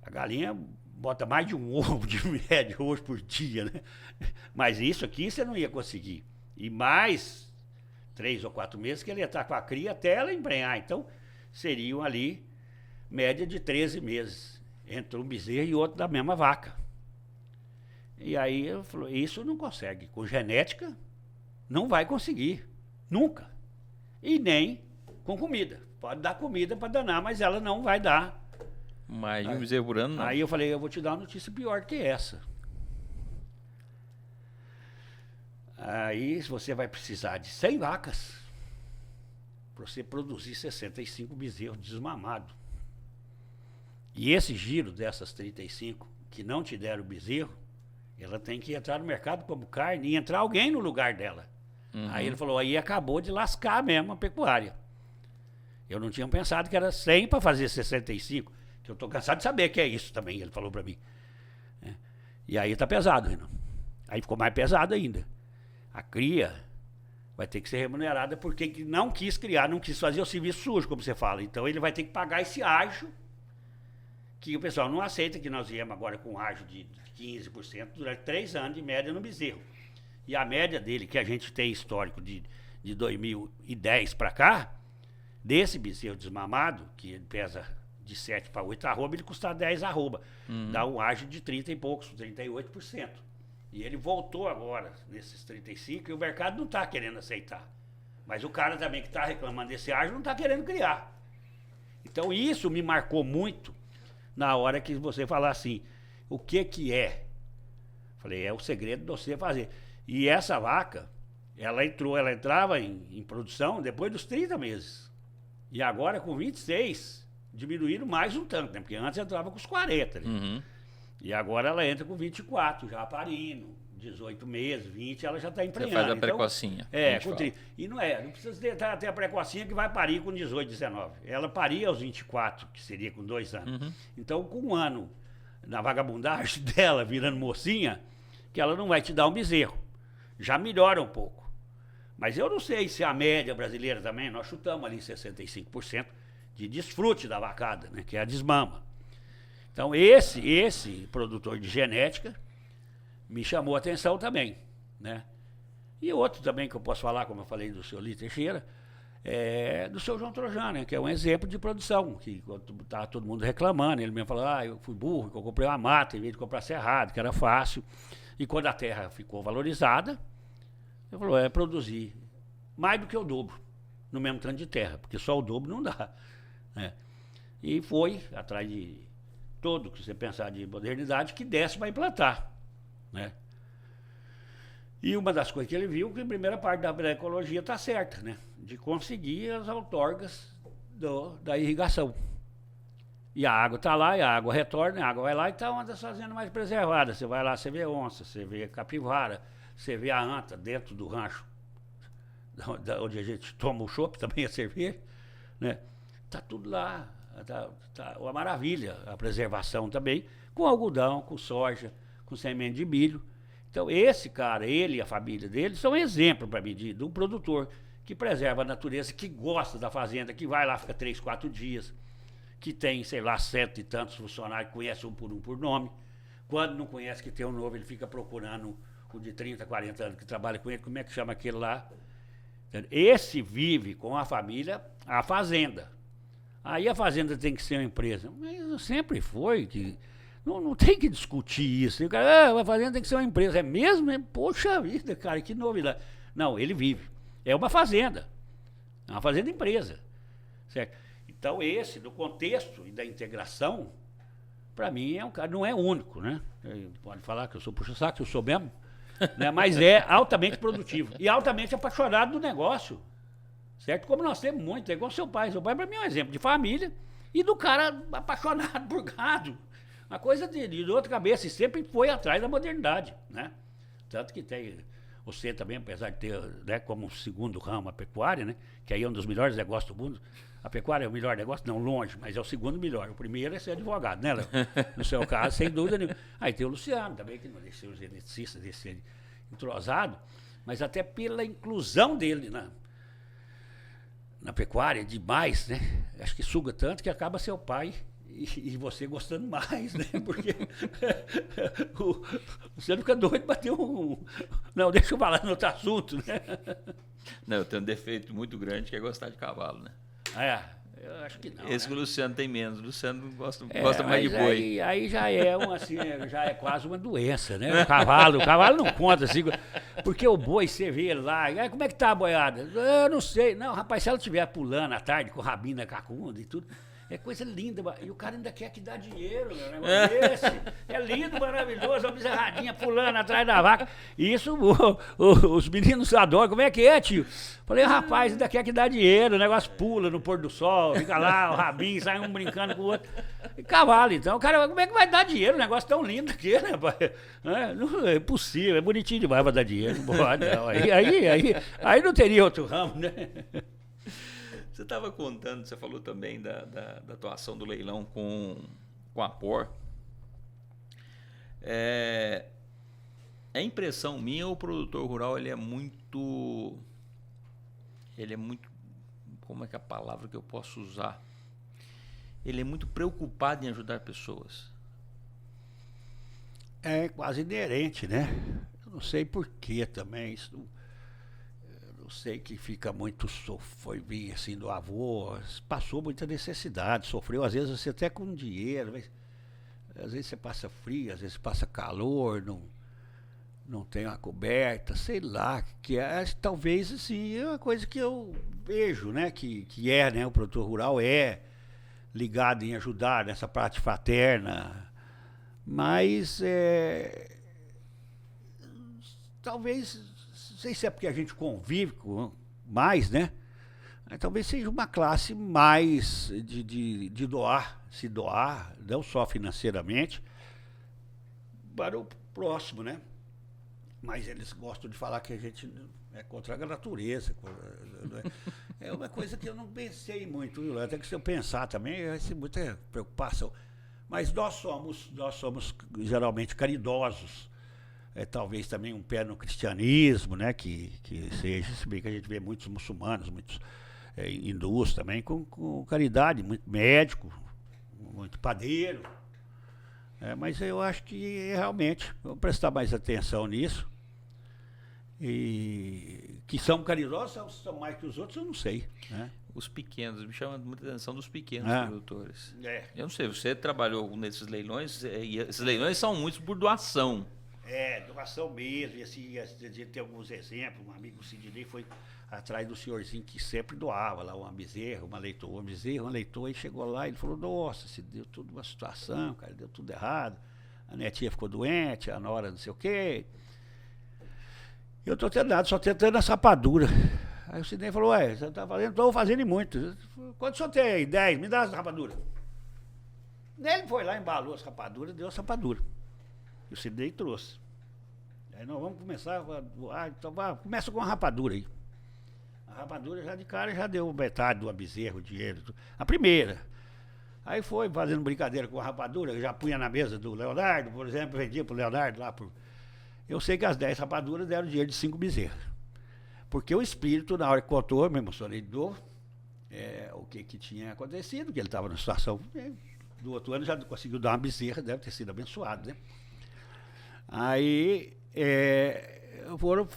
a galinha bota mais de um ovo de média hoje por dia, né? Mas isso aqui você não ia conseguir. E mais 3 ou 4 meses que ele ia estar com a cria até ela embrenhar. Então seriam ali média de 13 meses entre um bezerro e outro da mesma vaca. E aí eu falei, isso não consegue. Com genética, não vai conseguir. Nunca. E nem com comida. Pode dar comida para danar, mas ela não vai dar. Mas um bezerro por ano, não. Aí eu falei, eu vou te dar uma notícia pior que essa. Aí você vai precisar de 100 vacas para você produzir 65 bezerros desmamados. E esse giro dessas 35 que não te deram o bezerro, ela tem que entrar no mercado como carne e entrar alguém no lugar dela. Aí ele falou, aí acabou de lascar mesmo a pecuária. Eu não tinha pensado que era 100 para fazer 65, que eu estou cansado de saber que é isso também, ele falou para mim. E aí tá pesado, Renan. Aí ficou mais pesado ainda. A cria vai ter que ser remunerada porque não quis criar, não quis fazer o serviço sujo, como você fala. Então ele vai ter que pagar esse ágio, que o pessoal não aceita, que nós viemos agora com um ágio de 15% durante 3 anos de média no bezerro. E a média dele, que a gente tem histórico de 2010 para cá, desse bezerro desmamado, que ele pesa de 7 para 8 arroba, ele custa 10 arroba. Dá um ágio de 30 e poucos, 38%. E ele voltou agora, nesses 35, e o mercado não está querendo aceitar. Mas o cara também que está reclamando desse ágio não está querendo criar. Então isso me marcou muito na hora que você falar assim, o que é? Falei, é o segredo de você fazer. E essa vaca, ela entrava em produção depois dos 30 meses. E agora com 26, diminuíram mais um tanto, né? Porque antes entrava com os 40, né? E agora ela entra com 24, já parindo, 18 meses, 20, ela já está emprenhando. Você faz a precocinha. Com 30. E não precisa ter a precocinha que vai parir com 18, 19. Ela paria aos 24, que seria com 2 anos. Então, com 1 ano na vagabundagem dela, virando mocinha, que ela não vai te dar um bezerro. Já melhora um pouco. Mas eu não sei se a média brasileira também, nós chutamos ali 65% de desfrute da vacada, né, que é a desmama. Então, esse produtor de genética me chamou a atenção também, né? E outro também que eu posso falar, como eu falei do seu Lito Teixeira, é do seu João Trojano, né, que é um exemplo de produção, que estava todo mundo reclamando, ele mesmo falou, eu fui burro, que eu comprei uma mata em vez de comprar cerrado, que era fácil. E quando a terra ficou valorizada, ele falou, produzir mais do que o dobro no mesmo tanto de terra, porque só o dobro não dá, né? E foi atrás de todo que você pensar de modernidade que desse para implantar, né? E uma das coisas que ele viu que a primeira parte da ecologia está certa, né? De conseguir as outorgas da irrigação. E a água está lá, e a água retorna, a água vai lá e está uma das fazendas mais preservadas. Você vai lá, você vê onça, você vê capivara, você vê a anta dentro do rancho, onde a gente toma o chopp, também a cerveja, né? Está tudo lá. Tá uma maravilha a preservação também, com algodão, com soja, com semente de milho. Então esse cara, ele e a família dele, são exemplo para mim de um produtor que preserva a natureza, que gosta da fazenda, que vai lá, fica 3, 4 dias, que tem, sei lá, 100 e tantos funcionários, conhece um por nome. Quando não conhece que tem um novo, ele fica procurando o de 30, 40 anos que trabalha com ele, como é que chama aquele lá? Esse vive com a família, a fazenda. Aí a fazenda tem que ser uma empresa. Mas sempre foi que... Não tem que discutir isso. O cara, a fazenda tem que ser uma empresa. É mesmo? Poxa vida, cara, que novidade. Não, ele vive. É uma fazenda. É uma fazenda empresa. Certo? Então esse, do contexto e da integração, para mim é um cara, não é único, né? Pode falar que eu sou puxa-saco, eu sou mesmo, né? Mas é altamente produtivo e altamente apaixonado do negócio. Certo? Como nós temos muito, é igual seu pai. Seu pai, para mim, é um exemplo de família e do cara apaixonado por gado. Uma coisa de outra cabeça, e sempre foi atrás da modernidade, né? Tanto que tem, você também, apesar de ter, né, como segundo ramo a pecuária, né? Que aí é um dos melhores negócios do mundo. A pecuária é o melhor negócio? Não, longe, mas é o segundo melhor. O primeiro é ser advogado, né, Léo? No seu caso, sem dúvida nenhuma. Aí tem o Luciano também, que não deixa os eletricistas de ser entrosado, mas até pela inclusão dele, né? Na pecuária, demais, né? Acho que suga tanto que acaba seu pai e você gostando mais, né? Porque você fica doido para ter um... Não, deixa eu falar no outro assunto, né? Não, eu tenho um defeito muito grande que é gostar de cavalo, né? Eu acho que não. Esse né? que o Luciano tem menos. O Luciano gosta mais de boi. Aí já é assim, já é quase uma doença, né? O cavalo não conta assim. Porque o boi, você vê ele lá, como é que tá a boiada? Eu não sei. Não, rapaz, se ela estiver pulando à tarde com o rabinho na cacunda e tudo, é coisa linda. E o cara ainda quer que dá dinheiro, meu negócio desse. É lindo, maravilhoso, uma bezerradinha pulando atrás da vaca. E isso os meninos adoram. Como é que é, tio? Falei, rapaz, ainda quer que dá dinheiro. O negócio pula no pôr do sol, fica lá, o rabinho, sai um brincando com o outro. E cavalo, então. Cara, como é que vai dar dinheiro? Um negócio tão lindo aqui, né, rapaz? Não é possível, é bonitinho demais pra dar dinheiro. Não pode, não. Aí não teria outro ramo, né? Você estava contando, você falou também da atuação do leilão com a POR. É impressão minha, o produtor rural ele é muito, como é que é a palavra que eu posso usar? Ele é muito preocupado em ajudar pessoas. É quase inerente, né? Eu não sei porquê também, isso eu sei que fica muito, foi vir assim do avô, passou muita necessidade, sofreu, às vezes você até com dinheiro, mas às vezes você passa frio, às vezes você passa calor, não tem uma coberta, sei lá, que é, talvez assim, é uma coisa que eu vejo, né, que é, né, o produtor rural é ligado em ajudar nessa parte fraterna, mas talvez, não sei se é porque a gente convive mais, né? Talvez seja uma classe mais de doar, se doar, não só financeiramente, para o próximo, né? Mas eles gostam de falar que a gente é contra a natureza. É uma coisa que eu não pensei muito, viu? Até que se eu pensar também, vai ser muita preocupação. Mas nós somos geralmente caridosos. Talvez também um pé no cristianismo, né? Que seja, se bem que a gente vê muitos muçulmanos, muitos hindus também, com caridade, muito médico, muito padeiro. Mas eu acho que realmente vamos prestar mais atenção nisso. E que são caridosos, são mais que os outros, eu não sei. Né? Os pequenos, me chama muita atenção dos pequenos produtores. Eu não sei, você trabalhou nesses leilões, e esses leilões são muitos por doação. Doação mesmo, e assim, a gente tem alguns exemplos, um amigo Sidney foi atrás do senhorzinho que sempre doava lá uma bezerra, uma leitoa, e chegou lá e ele falou, nossa, se deu tudo uma situação, cara, deu tudo errado, a netinha ficou doente, a nora não sei o quê. Eu tô tentando, só tentando a sapadura. Aí o Sidney falou, você tá fazendo? Estou fazendo muito. Quanto o senhor tem? 10, me dá as rapaduras. Ele foi lá, embalou as rapaduras, deu a rapadura. E o Sidney trouxe. Aí nós vamos começar então começa com uma rapadura aí. A rapadura já de cara já deu metade do bezerro, o dinheiro. A primeira. Aí foi fazendo brincadeira com a rapadura, já punha na mesa do Leonardo, por exemplo, vendia pro Leonardo lá por... Eu sei que as 10 rapaduras deram dinheiro de 5 bezerras. Porque o espírito, na hora que contou, eu me emocionei de novo, o que tinha acontecido, que ele estava numa situação... Do outro ano já conseguiu dar uma bezerra, deve ter sido abençoado, né? Aí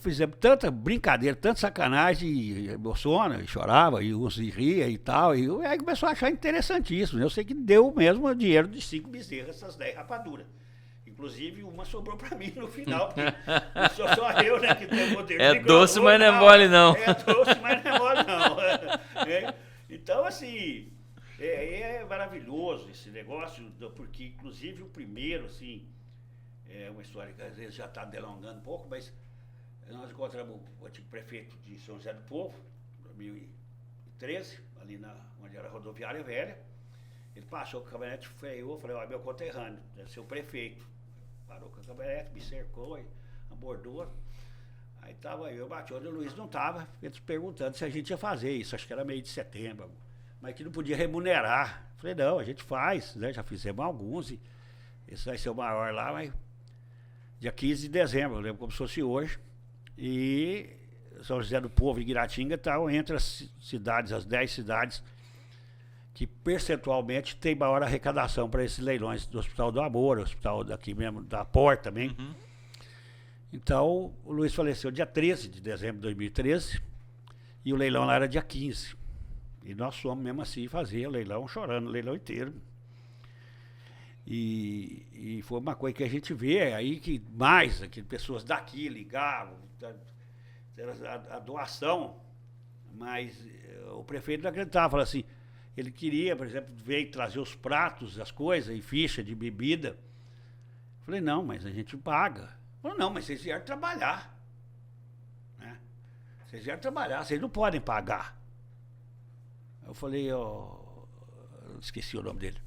fizemos tanta brincadeira, tanta sacanagem, e emociona, e chorava, e uns ria e tal, e aí começou a achar interessantíssimo. Eu sei que deu mesmo o dinheiro de 5 bezerras, essas 10 rapaduras. Inclusive, uma sobrou para mim no final, porque não sou só eu, né, que tem o poder. É doce, mas não é mole, não. É doce, mas não é mole, não. Então, assim, é maravilhoso esse negócio, porque, inclusive, o primeiro, assim, é uma história que às vezes já está delongando um pouco, mas nós encontramos o antigo prefeito de São José do Povo, em 2013, ali onde era a rodoviária velha. Ele passou com a caminhonete, freou, falei, meu conterrâneo, deve ser o prefeito. Parou com a caminhonete, me cercou, abordou. Aí tava eu, bati, onde o Luiz não tava, eles perguntando se a gente ia fazer isso, acho que era meio de setembro, mas que não podia remunerar. Falei, não, a gente faz, né? Já fizemos alguns, e esse vai ser o maior lá, mas dia 15 de dezembro, eu lembro como se fosse hoje. E São José do Povo e Guiratinga estão entre as cidades, as 10 cidades que percentualmente tem maior arrecadação para esses leilões do Hospital do Amor, hospital daqui mesmo, da POR também. Uhum. Então, o Luiz faleceu dia 13 de dezembro de 2013 e o leilão lá era dia 15. E nós fomos mesmo assim fazer o leilão, chorando o leilão inteiro. E foi uma coisa que a gente vê aí que mais aqui, pessoas daqui ligavam, a doação, mas o prefeito não acreditava, falava assim, ele queria, por exemplo, veio trazer os pratos, as coisas, e ficha de bebida. Eu falei, não, mas a gente paga. Falou, não, mas vocês vieram trabalhar. Né? Vocês vieram trabalhar, vocês não podem pagar. Eu falei, esqueci o nome dele.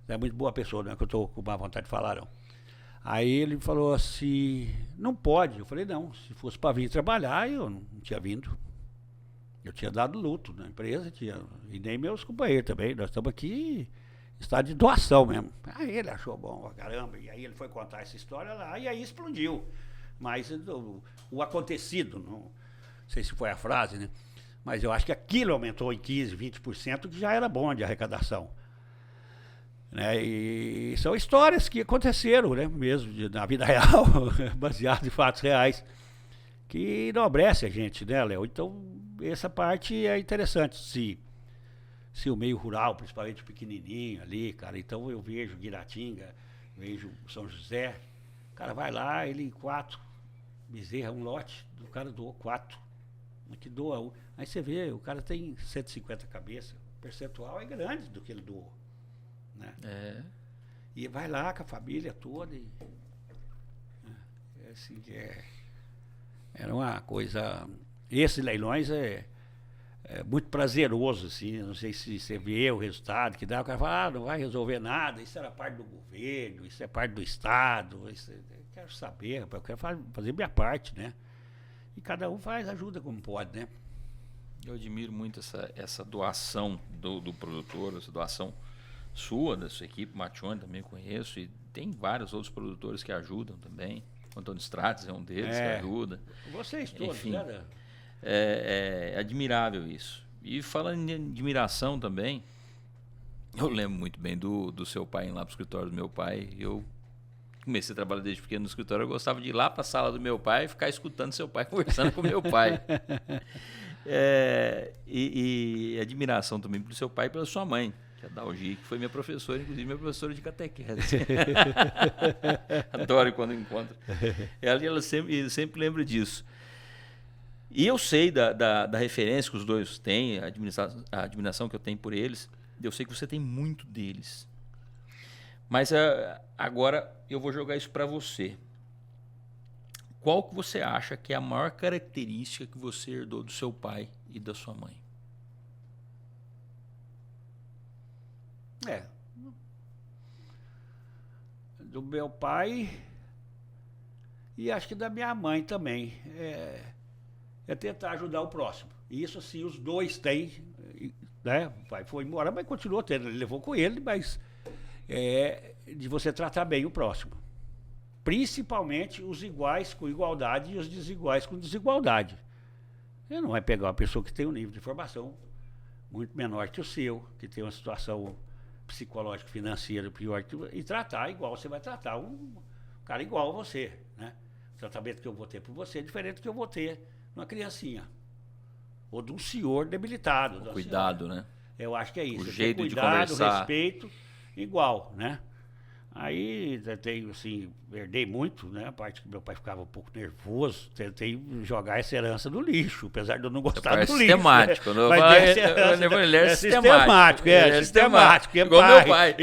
Não é muito boa pessoa, não é que eu estou com má vontade de falar, não. Aí ele falou assim, não pode. Eu falei, não, se fosse para vir trabalhar, eu não tinha vindo. Eu tinha dado luto na empresa, e nem meus companheiros também. Nós estamos aqui em estado de doação mesmo. Aí ele achou bom, caramba, e aí ele foi contar essa história lá, e aí explodiu. Mas o acontecido, não sei se foi a frase, né? Mas eu acho que aquilo aumentou em 15%, 20%, que já era bom de arrecadação. Né? E são histórias que aconteceram, né? Mesmo na vida real, baseado em fatos reais, que enobrece a gente, né, Léo? Então, essa parte é interessante, se o meio rural, principalmente o pequenininho ali, cara, então eu vejo Guiratinga, vejo São José, o cara vai lá, ele 4 bezerra, um lote, o cara doou 4, que doa 1. Aí você vê, o cara tem 150 cabeças, o percentual é grande do que ele doou. Né? E vai lá com a família toda e assim, era uma coisa, esses leilões é muito prazeroso, assim, não sei se você vê o resultado que dá, o cara fala, não vai resolver nada, isso era parte do governo, isso é parte do Estado, eu quero saber, eu quero fazer minha parte, né? E cada um ajuda como pode, né? Eu admiro muito essa doação do produtor, essa doação sua, da sua equipe, Matione também conheço, e tem vários outros produtores que ajudam também. O Antônio Strates é um deles que ajuda. Vocês todos, enfim, né? É admirável isso. E falando em admiração também, eu lembro muito bem do seu pai indo lá para o escritório do meu pai. Eu comecei a trabalhar desde pequeno no escritório, eu gostava de ir lá para a sala do meu pai e ficar escutando seu pai conversando com meu pai. E admiração também pelo seu pai e pela sua mãe, que é a Dalgi, que foi minha professora, inclusive minha professora de catequese. Adoro quando encontro. Ela sempre lembra disso. E eu sei da referência que os dois têm, a admiração que eu tenho por eles. Eu sei que você tem muito deles. Mas agora eu vou jogar isso para você. Qual que você acha que é a maior característica que você herdou do seu pai e da sua mãe? Do meu pai e acho que da minha mãe também. É tentar ajudar o próximo. Isso assim, os dois têm, né? O pai foi embora, mas continuou tendo, ele levou com ele, mas de você tratar bem o próximo. Principalmente os iguais com igualdade e os desiguais com desigualdade. Você não vai pegar uma pessoa que tem um nível de formação muito menor que o seu, que tem uma situação psicológica, financeira pior que e tratar igual você vai tratar um cara igual a você, né? O tratamento que eu vou ter por você é diferente do que eu vou ter numa criancinha ou de um senhor debilitado. Cuidado, senhora, né? Eu acho que é isso. O jeito cuidado, de conversar. Respeito, igual, né? Aí tenho assim, herdei muito, né? A parte que meu pai ficava um pouco nervoso, tentei jogar essa herança no lixo, apesar de eu não gostar do lixo. Sistemático, né? Ele é sistemático. É sistemático. Igual meu pai.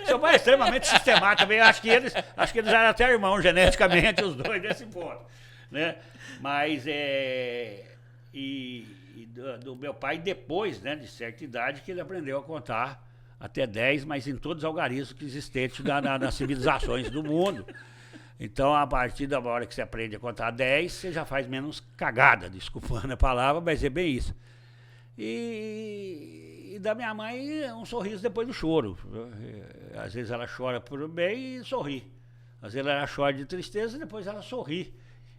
Seu pai é extremamente sistemático também. Acho que eles eram até irmãos geneticamente, os dois, nesse ponto. Né? Mas do meu pai, depois, né, de certa idade, que ele aprendeu a contar até 10, mas em todos os algarismos que existentes nas civilizações do mundo. Então, a partir da hora que você aprende a contar 10, você já faz menos cagada, desculpando a palavra, mas é bem isso. E da minha mãe, um sorriso depois do choro. Às vezes ela chora por bem e sorri. Às vezes ela chora de tristeza e depois ela sorri.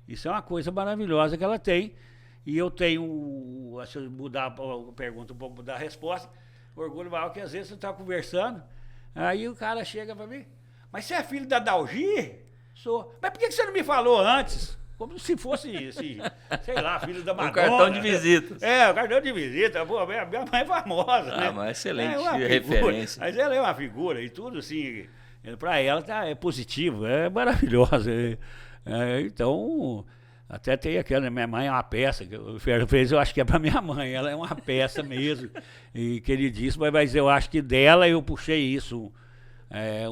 Isso é uma coisa maravilhosa que ela tem. E eu tenho, se eu mudar a pergunta, um pouco mudar a resposta, orgulho maior que às vezes você está conversando, aí o cara chega para mim, mas você é filho da Dalgi? Sou. Mas por que você não me falou antes? como se fosse, assim, sei lá, filho da Madonna. Um cartão de visita. O cartão de visita. Pô, minha mãe é famosa, né? Mas excelente referência. Mas ela é uma figura e tudo, assim, para ela é positivo, é maravilhosa. Então, até tem aquela, minha mãe é uma peça, que o Ferro fez, eu acho que é para minha mãe, ela é uma peça mesmo, e queridíssima, mas eu acho que dela eu puxei isso,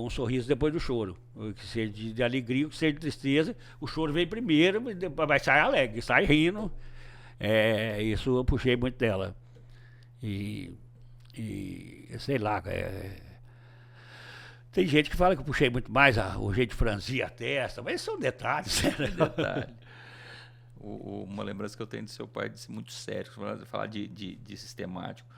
um sorriso depois do choro, que seja de alegria, que seja de tristeza, o choro vem primeiro, mas sai alegre, sai rindo, isso eu puxei muito dela, e sei lá, tem gente que fala que eu puxei muito mais o jeito de franzir a testa, mas são detalhes. Detalhe. Uma lembrança que eu tenho do seu pai de ser muito sério, falar de sistemático.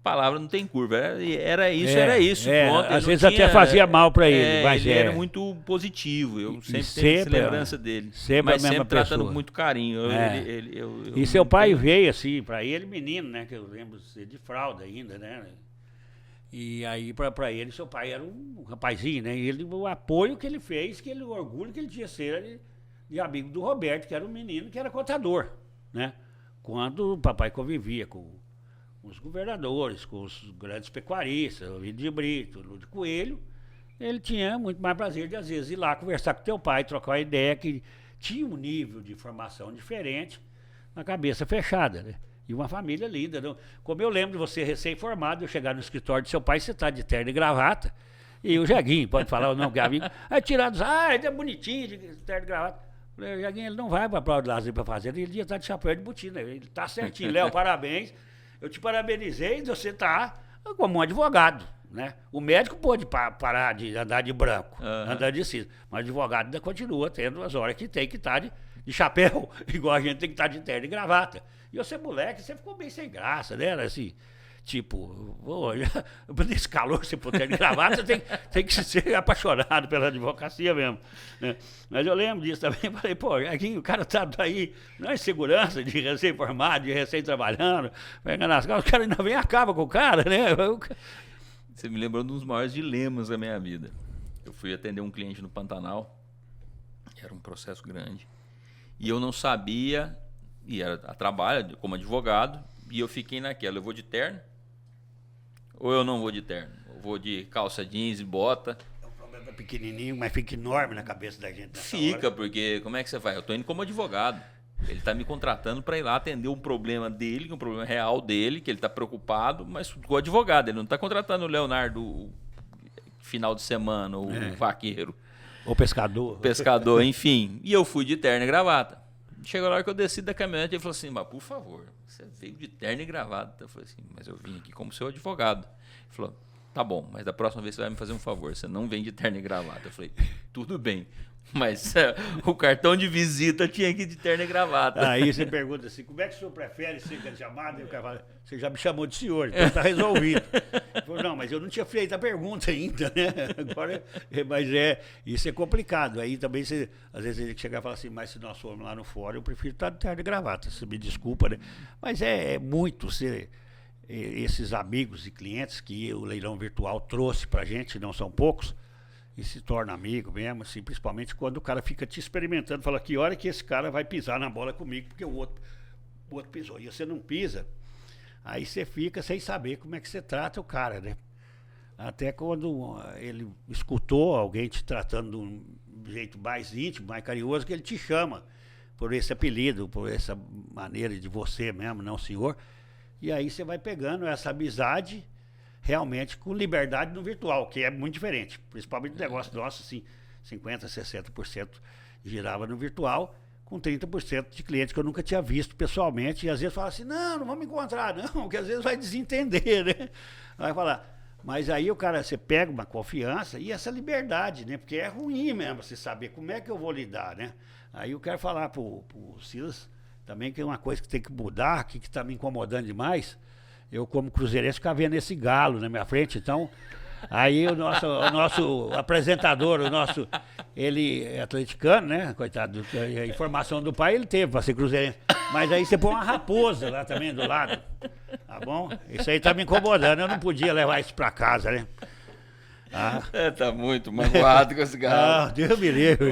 Palavra não tem curva, era isso, pronto. Às vezes até fazia mal para ele, mas ele era muito positivo, eu sempre tenho essa lembrança dele. Mas sempre tratando com muito carinho. E seu pai veio assim, para ele menino, né, que eu lembro de fralda ainda, né? E aí, para ele, seu pai era um rapazinho, né? E ele, o apoio que ele fez, o orgulho que ele tinha ser de amigo do Roberto, que era um menino que era contador, né? Quando o papai convivia com os governadores, com os grandes pecuaristas, o Ovidio de Brito, o Lúcio Coelho, ele tinha muito mais prazer de, às vezes, ir lá conversar com teu pai, trocar uma ideia que tinha um nível de formação diferente, na cabeça fechada, né? E uma família linda. Não? Como eu lembro de você recém-formado, eu chegar no escritório do seu pai, você está de terno e gravata, e o Jaguinho, pode falar o nome, Gavinho, aí tirados, ele é bonitinho, de terno e gravata. O Jaguinho, ele não vai para a prova de Lázaro para fazer, ele ia estar de chapéu de botina, ele está certinho. Léo, parabéns, eu te parabenizei, você está como um advogado, né? O médico pode parar de andar de branco, andar de cinza, mas o advogado ainda continua tendo as horas que tem que estar de chapéu, igual a gente tem que estar de terno e gravata. E você, moleque, você ficou bem sem graça, né? Era assim, tipo, nesse calor, você for terno e gravata, você tem que ser apaixonado pela advocacia mesmo, né? Mas eu lembro disso também, falei, pô, aqui o cara tá aí, não é segurança de recém-formado, de recém-trabalhando, pega nas calças, o cara ainda vem e acaba com o cara, né? Você me lembrou de um dos maiores dilemas da minha vida. Eu fui atender um cliente no Pantanal, era um processo grande, e eu não sabia, e era a trabalho como advogado, e eu fiquei naquela, eu vou de terno ou eu não vou de terno? Eu vou de calça jeans e bota. É um problema pequenininho, mas fica enorme na cabeça da gente. Fica, porque como é que você faz? Eu tô indo como advogado. Ele está me contratando para ir lá atender um problema dele, que é um problema real dele, que ele está preocupado, mas com o advogado. Ele não está contratando o Leonardo final de semana, ou o vaqueiro. Ou pescador. Pescador, enfim. E eu fui de terno e gravata. Chegou a hora que eu desci da caminhonete e ele falou assim, mas por favor, você veio de terno e gravata. Eu falei assim, mas eu vim aqui como seu advogado. Ele falou, tá bom, mas da próxima vez você vai me fazer um favor, você não vem de terno e gravata. Eu falei, tudo bem. Mas o cartão de visita tinha que ir de terno e gravata. Aí você pergunta assim, como é que o senhor prefere ser chamado? E o cara fala, você já me chamou de senhor, então está resolvido. Ele falou, não, mas eu não tinha feito a pergunta ainda, né? Agora, mas isso é complicado. Aí também, você, às vezes, ele chega e fala assim, mas se nós formos lá no fórum, eu prefiro estar de terno e gravata. Você me desculpa, né? Mas é muito esses amigos e clientes que o leilão virtual trouxe para a gente, não são poucos, e se torna amigo mesmo, assim, principalmente quando o cara fica te experimentando, fala que hora que esse cara vai pisar na bola comigo, porque o outro pisou, e você não pisa, aí você fica sem saber como é que você trata o cara, né? Até quando ele escutou alguém te tratando de um jeito mais íntimo, mais carinhoso, que ele te chama por esse apelido, por essa maneira de você mesmo, não senhor, e aí você vai pegando essa amizade realmente com liberdade no virtual, que é muito diferente. Principalmente o negócio nosso, assim, 50%, 60% girava no virtual, com 30% de clientes que eu nunca tinha visto pessoalmente, e às vezes fala assim, não vamos encontrar, não, porque às vezes vai desentender, né? Vai falar, mas aí o cara, você pega uma confiança e essa liberdade, né? Porque é ruim mesmo você saber como é que eu vou lidar, né? Aí eu quero falar pro Silas também que é uma coisa que tem que mudar, que está me incomodando demais. Eu, como cruzeirense, ficava vendo esse galo na minha frente, então, aí o nosso apresentador, ele é atleticano, né, coitado, a informação do pai ele teve para ser cruzeirense, mas aí você põe uma raposa lá também do lado, tá bom? Isso aí tá me incomodando, eu não podia levar isso para casa, né? Tá muito magoado com esse galo. Deus me livre.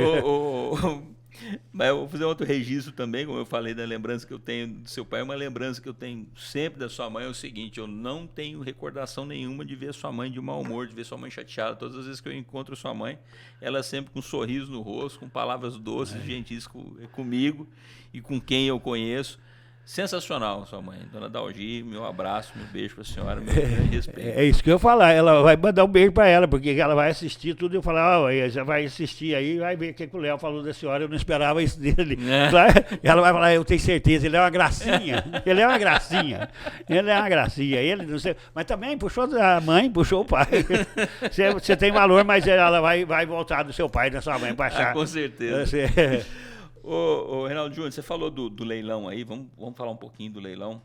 Mas eu vou fazer outro registro também, como eu falei da lembrança que eu tenho do seu pai. Uma lembrança que eu tenho sempre da sua mãe é o seguinte: eu não tenho recordação nenhuma de ver sua mãe de mau humor, de ver sua mãe chateada. Todas as vezes que eu encontro sua mãe, ela sempre com um sorriso no rosto, com palavras doces, gentis comigo e com quem eu conheço. Sensacional, sua mãe. Dona Dalgi, meu abraço, meu beijo pra senhora, meu respeito. É isso que eu ia falar. Ela vai mandar um beijo pra ela, porque ela vai assistir tudo e eu falar, já vai assistir aí, vai ver o que o Léo falou da senhora, eu não esperava isso dele. Ela vai falar, eu tenho certeza, ele é uma gracinha. Ele é uma gracinha. Ele é uma gracinha. Ele, não sei, mas também puxou a mãe, puxou o pai. Você tem valor, mas ela vai voltar do seu pai, da sua mãe, pra achar. Com certeza. Ô, Reinaldo Júnior, você falou do leilão aí, vamos falar um pouquinho do leilão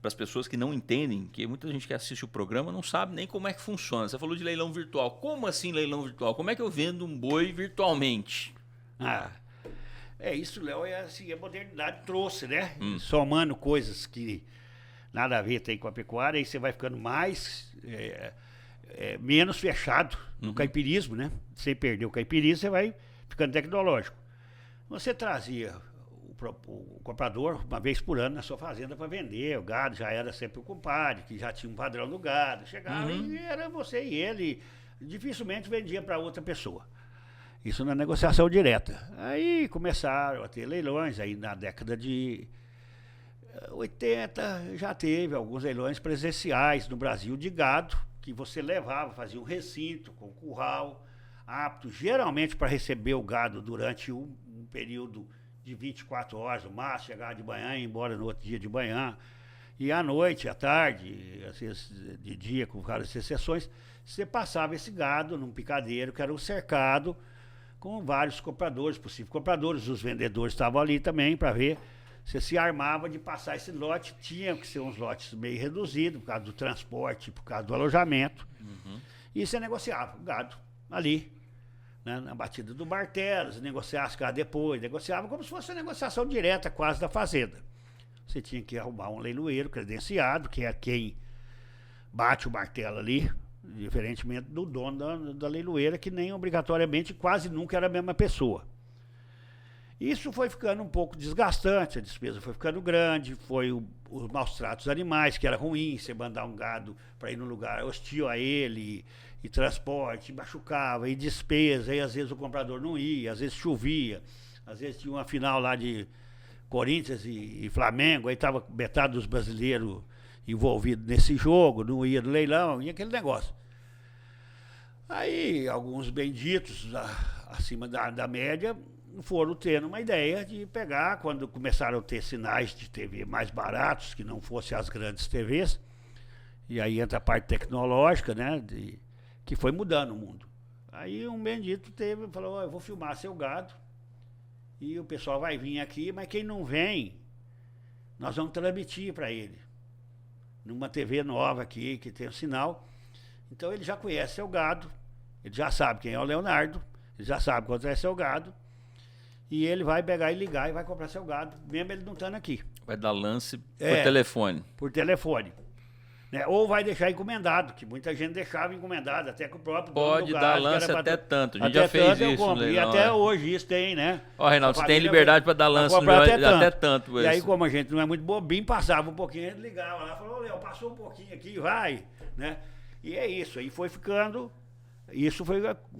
para as pessoas que não entendem, que muita gente que assiste o programa não sabe nem como é que funciona. Você falou de leilão virtual. Como assim leilão virtual? Como é que eu vendo um boi virtualmente? Isso, Léo, é assim, a modernidade trouxe, né? Somando coisas que nada a ver tem com a pecuária, aí você vai ficando menos fechado no caipirismo, né? Sem perder o caipirismo, você vai ficando tecnológico. Você trazia o comprador uma vez por ano na sua fazenda para vender, o gado já era sempre o compadre, que já tinha um padrão do gado, chegava e era você e ele, dificilmente vendia para outra pessoa. Isso na negociação direta. Aí começaram a ter leilões, aí na década de 80 já teve alguns leilões presenciais no Brasil de gado, que você levava, fazia um recinto com curral, apto geralmente para receber o gado durante um período de 24 horas, o máximo, chegava de manhã e ir embora no outro dia de manhã. E à noite, à tarde, às vezes de dia, com várias exceções, você passava esse gado num picadeiro, que era um cercado, com vários compradores, possíveis compradores, os vendedores estavam ali também para ver. Você se armava de passar esse lote, tinha que ser uns lotes meio reduzidos, por causa do transporte, por causa do alojamento. E você negociava o gado ali, né, na batida do martelo, negociasse cá depois, negociava como se fosse uma negociação direta quase da fazenda. Você tinha que arrumar um leiloeiro credenciado, que é quem bate o martelo ali, diferentemente do dono da leiloeira, que nem obrigatoriamente quase nunca era a mesma pessoa. Isso foi ficando um pouco desgastante, a despesa foi ficando grande, foi os maus tratos animais, que era ruim, você mandar um gado para ir num lugar hostil a ele, e transporte, machucava, e despesa, e às vezes o comprador não ia, às vezes chovia, às vezes tinha uma final lá de Corinthians e Flamengo, aí estava metade dos brasileiros envolvidos nesse jogo, não ia no leilão, e aquele negócio. Aí alguns benditos acima da média foram tendo uma ideia de pegar, quando começaram a ter sinais de TV mais baratos, que não fossem as grandes TVs, e aí entra a parte tecnológica, né, que foi mudando o mundo. Aí um bendito falou, eu vou filmar seu gado, e o pessoal vai vir aqui, mas quem não vem, nós vamos transmitir para ele, numa TV nova aqui, que tem o sinal. Então ele já conhece seu gado, ele já sabe quem é o Leonardo, ele já sabe quanto é seu gado, e ele vai pegar e ligar e vai comprar seu gado, mesmo ele não estando aqui. Vai dar lance por telefone. Por telefone. Né? Ou vai deixar encomendado, que muita gente deixava encomendado, até que o próprio pode dono do dar gado, lance até tanto, a gente já fez isso no leilão. E até hoje isso tem, né? Ó, Reinaldo, você tem liberdade para dar lance no até tanto. E aí, como a gente não é muito bobinho, passava um pouquinho, a gente ligava lá, falou, Léo, passou um pouquinho aqui, vai, né? E é isso, aí foi ficando, isso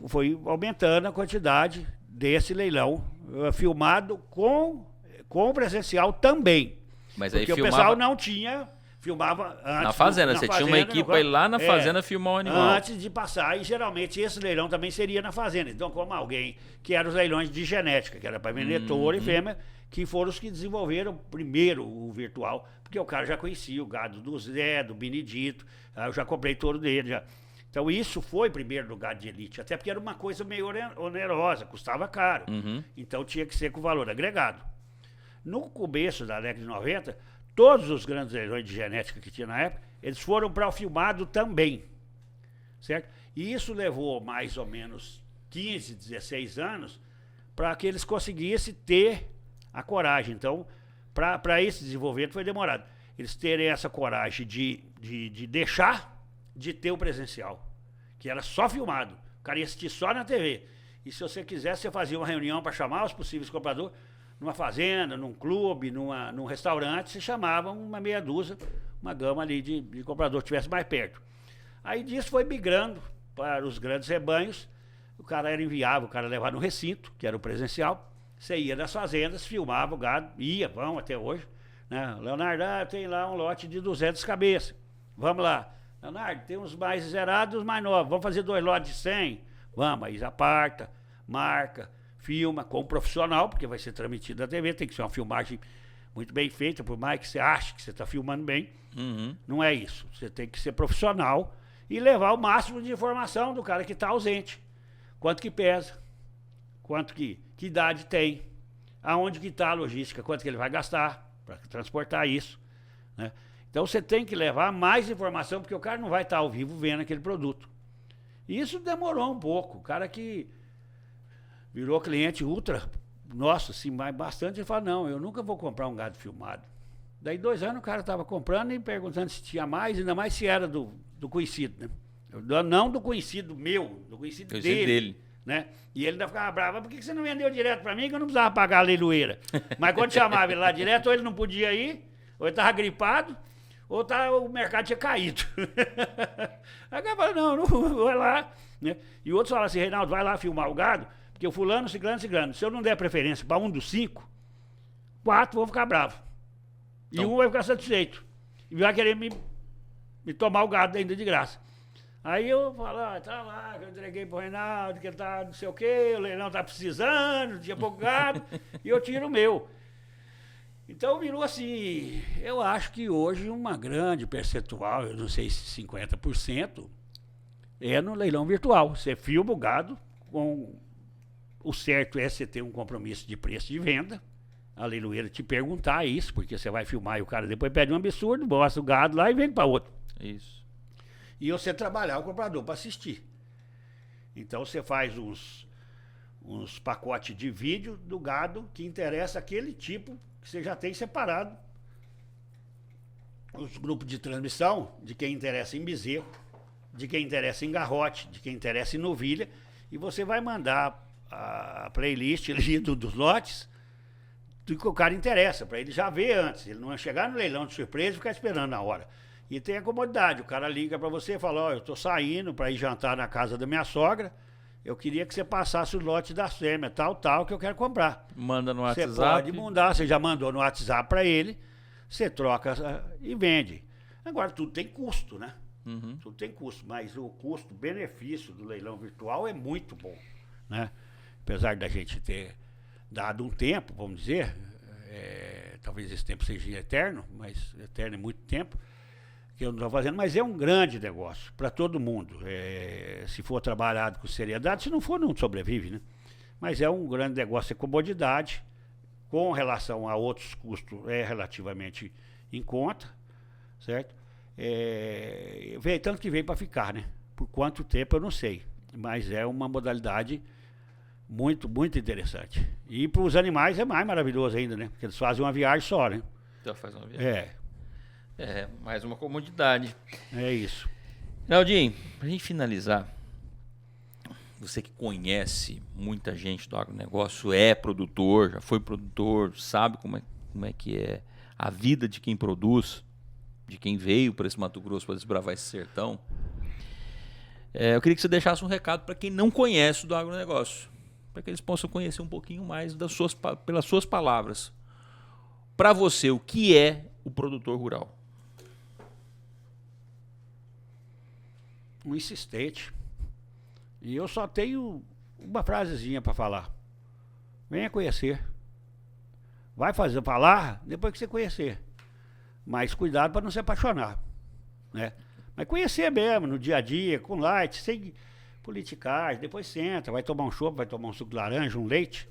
foi aumentando a quantidade desse leilão, filmado com presencial também. Mas porque aí o pessoal não tinha... Filmava antes. Na fazenda, você tinha uma equipe aí lá na fazenda filmar o animal. Antes de passar, e geralmente esse leilão também seria na fazenda. Então, como alguém, que eram os leilões de genética, que era para vender touro e fêmea, que foram os que desenvolveram primeiro o virtual, porque o cara já conhecia o gado do Zé, do Benedito, eu já comprei touro dele já. Então isso foi primeiro no gado de elite, até porque era uma coisa meio onerosa, custava caro. Então tinha que ser com valor agregado. No começo da década de 90, todos os grandes leilões de genética que tinha na época, eles foram para o filmado também, certo? E isso levou mais ou menos 15, 16 anos para que eles conseguissem ter a coragem. Então, para esse desenvolvimento foi demorado. Eles terem essa coragem de deixar de ter o presencial, que era só filmado. O cara ia assistir só na TV. E se você quisesse, você fazia uma reunião para chamar os possíveis compradores, numa fazenda, num clube, num restaurante, você chamava uma meia dúzia, uma gama ali de comprador que estivesse mais perto. Aí disso foi migrando para os grandes rebanhos, o cara era inviável, o cara levava no recinto, que era o presencial, você ia nas fazendas, filmava o gado, vão até hoje, né? Leonardo, tem lá um lote de 200 cabeças, vamos lá. Leonardo, tem uns mais zerados e uns mais novos, vamos fazer 2 lotes de 100? Vamos, aí aparta, marca, filma com um profissional, porque vai ser transmitido na TV, tem que ser uma filmagem muito bem feita, por mais que você ache que você está filmando bem, não é isso. Você tem que ser profissional e levar o máximo de informação do cara que está ausente. Quanto que pesa, que idade tem, aonde que está a logística, quanto que ele vai gastar para transportar isso, né? Então você tem que levar mais informação, porque o cara não vai estar ao vivo vendo aquele produto. E isso demorou um pouco. O cara que virou cliente ultra, nossa, assim, mas bastante, ele fala, não, eu nunca vou comprar um gado filmado. Daí 2 anos o cara estava comprando e perguntando se tinha mais, ainda mais se era do conhecido, né? Não do conhecido meu, do conhecido dele. Né? E ele ainda ficava bravo, por que você não vendeu direto para mim que eu não precisava pagar a leiloeira? Mas quando chamava ele lá direto, ou ele não podia ir, ou ele estava gripado, ou o mercado tinha caído. Aí o cara fala, não, vai lá. Né? E outros falam assim, Reinaldo, vai lá filmar o gado, porque o fulano, ciclano. Se eu não der preferência para um dos 5, 4 vão ficar bravos. E um vai ficar satisfeito. E vai querer me tomar o gado ainda de graça. Aí eu falo, tá lá, que eu entreguei pro Reinaldo, que ele tá não sei o quê, o leilão tá precisando, tinha pouco gado, e eu tiro o meu. Então virou assim, eu acho que hoje uma grande percentual, eu não sei se 50%, é no leilão virtual. Você filma o gado, o certo é você ter um compromisso de preço de venda, a leiloeira te perguntar isso, porque você vai filmar e o cara depois pede um absurdo, mostra o gado lá e vende para outro. Isso. E você trabalhar o comprador para assistir. Então você faz uns pacotes de vídeo do gado que interessa aquele tipo que você já tem separado. Os grupos de transmissão, de quem interessa em bezerro, de quem interessa em garrote, de quem interessa em novilha, e você vai mandar a playlist ali dos lotes do que o cara interessa, para ele já ver antes. Ele não vai chegar no leilão de surpresa e ficar esperando na hora. E tem a comodidade, o cara liga para você e fala, eu estou saindo para ir jantar na casa da minha sogra, eu queria que você passasse o lote da fêmea, tal, que eu quero comprar. Manda no WhatsApp. Você pode mandar, você já mandou no WhatsApp para ele, você troca e vende. Agora, tudo tem custo, né? Tudo tem custo, mas o custo-benefício do leilão virtual é muito bom, né? Apesar da gente ter dado um tempo, vamos dizer, talvez esse tempo seja eterno, mas eterno é muito tempo, que eu não estou fazendo, mas é um grande negócio para todo mundo. Se for trabalhado com seriedade, se não for, não sobrevive, né? Mas é um grande negócio, é comodidade, com relação a outros custos, é relativamente em conta, certo? Tanto que veio para ficar, né? Por quanto tempo eu não sei, mas é uma modalidade muito, muito interessante. E para os animais é mais maravilhoso ainda, né? Porque eles fazem uma viagem só, né? Então faz uma viagem. Mais uma comodidade. É isso. Naldinho, pra gente finalizar, você que conhece muita gente do agronegócio, é produtor, já foi produtor, sabe como é que é a vida de quem produz, de quem veio para esse Mato Grosso, para desbravar esse sertão. Eu queria que você deixasse um recado para quem não conhece do agronegócio, para que eles possam conhecer um pouquinho mais pelas suas palavras. Para você, o que é o produtor rural? Um insistente. E eu só tenho uma frasezinha para falar. Venha conhecer. Vai falar depois que você conhecer. Mas cuidado para não se apaixonar, né? Mas conhecer mesmo, no dia a dia, com light, sem politicagem. Depois senta, vai tomar um chopp, vai tomar um suco de laranja, um leite,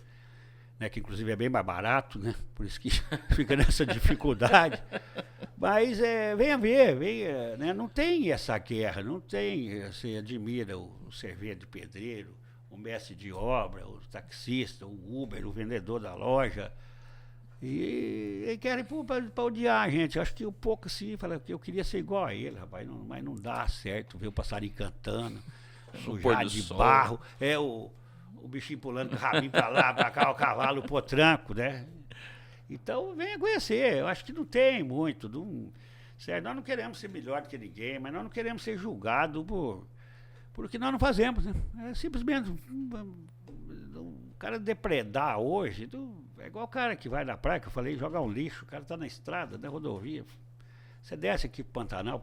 né? Que inclusive é bem mais barato, né? Por isso que fica nessa dificuldade. Mas venha ver, né? Não tem essa guerra, não tem. Você admira o serveiro de pedreiro, o mestre de obra, o taxista, o Uber, o vendedor da loja. E querem para odiar a gente. Acho que um pouco assim, fala que eu queria ser igual a ele, rapaz, mas não dá certo ver o passarinho cantando, sujar de barro. o bichinho pulando com o rabinho pra lá, pra cá, o cavalo, o potranco, né? Então, venha conhecer. Eu acho que não tem muito. Certo? Nós não queremos ser melhor do que ninguém, mas nós não queremos ser julgados por o que nós não fazemos, né? É simplesmente o cara depredar hoje, é igual o cara que vai na praia, que eu falei, jogar um lixo, o cara tá na estrada, na rodovia. Você desce aqui pro Pantanal,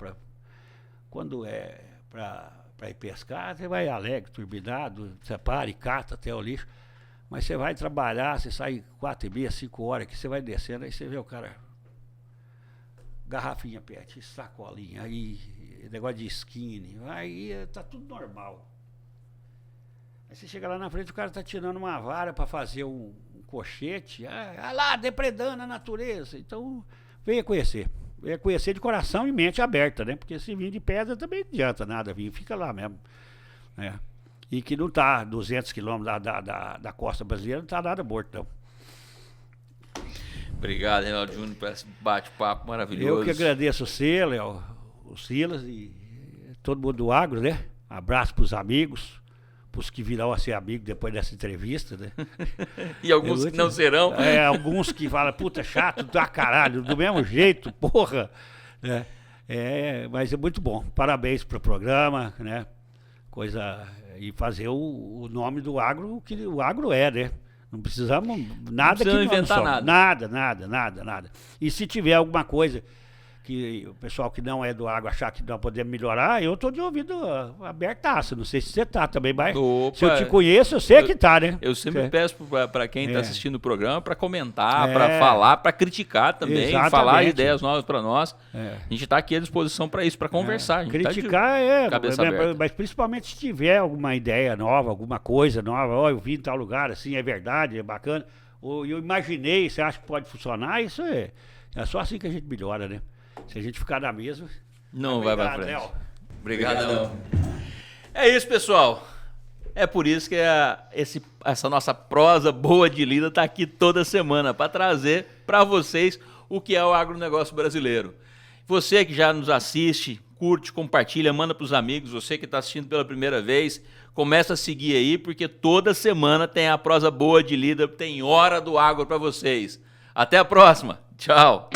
quando é para ir pescar, você vai alegre, turbinado, você para e cata até o lixo. Mas você vai trabalhar, você sai 4h30, 5 horas, que você vai descendo, aí você vê o cara, garrafinha pet, sacolinha, aí negócio de skinny, aí tá tudo normal. Aí você chega lá na frente, o cara tá tirando uma vara para fazer um cochete, lá, depredando a natureza. Então, venha conhecer. Venha conhecer de coração e mente aberta, né? Porque se vir de pedra também não adianta nada vir, fica lá mesmo, né? E que não está 200 quilômetros da costa brasileira, não está nada morto, não. Obrigado, Reinaldo Júnior, por esse bate-papo maravilhoso. Eu que agradeço você, Léo, o Silas e todo mundo do agro, né? Abraço para os amigos, para os que virão a ser amigos depois dessa entrevista, né? E alguns que não serão. Alguns que falam, puta, chato, tá caralho, do mesmo jeito, porra. Né? Mas é muito bom. Parabéns pro programa, né? E fazer o nome do agro, o que o agro é, né? Não precisamos nada não inventar nada. Nada. E se tiver alguma coisa que o pessoal que não é do agro achar que nós podemos melhorar, eu estou de ouvido abertaço. Não sei se você tá também, mas se eu te conheço, eu sei que tá, né? Eu sempre peço para quem está assistindo o programa para comentar, para falar, para criticar também, exatamente. Falar ideias novas para nós. A gente está aqui à disposição para isso, para conversar. Criticar mas principalmente se tiver alguma ideia nova, alguma coisa nova, eu vi em tal lugar, assim, é verdade, é bacana, ou eu imaginei, você acha que pode funcionar, isso é só assim que a gente melhora, né? Se a gente ficar na mesma... Não vai pra frente. Léo. Obrigado. É isso, pessoal. É por isso que essa nossa prosa boa de lida está aqui toda semana, para trazer para vocês o que é o agronegócio brasileiro. Você que já nos assiste, curte, compartilha, manda para os amigos. Você que está assistindo pela primeira vez, começa a seguir aí, porque toda semana tem a prosa boa de lida, tem Hora do Agro para vocês. Até a próxima. Tchau.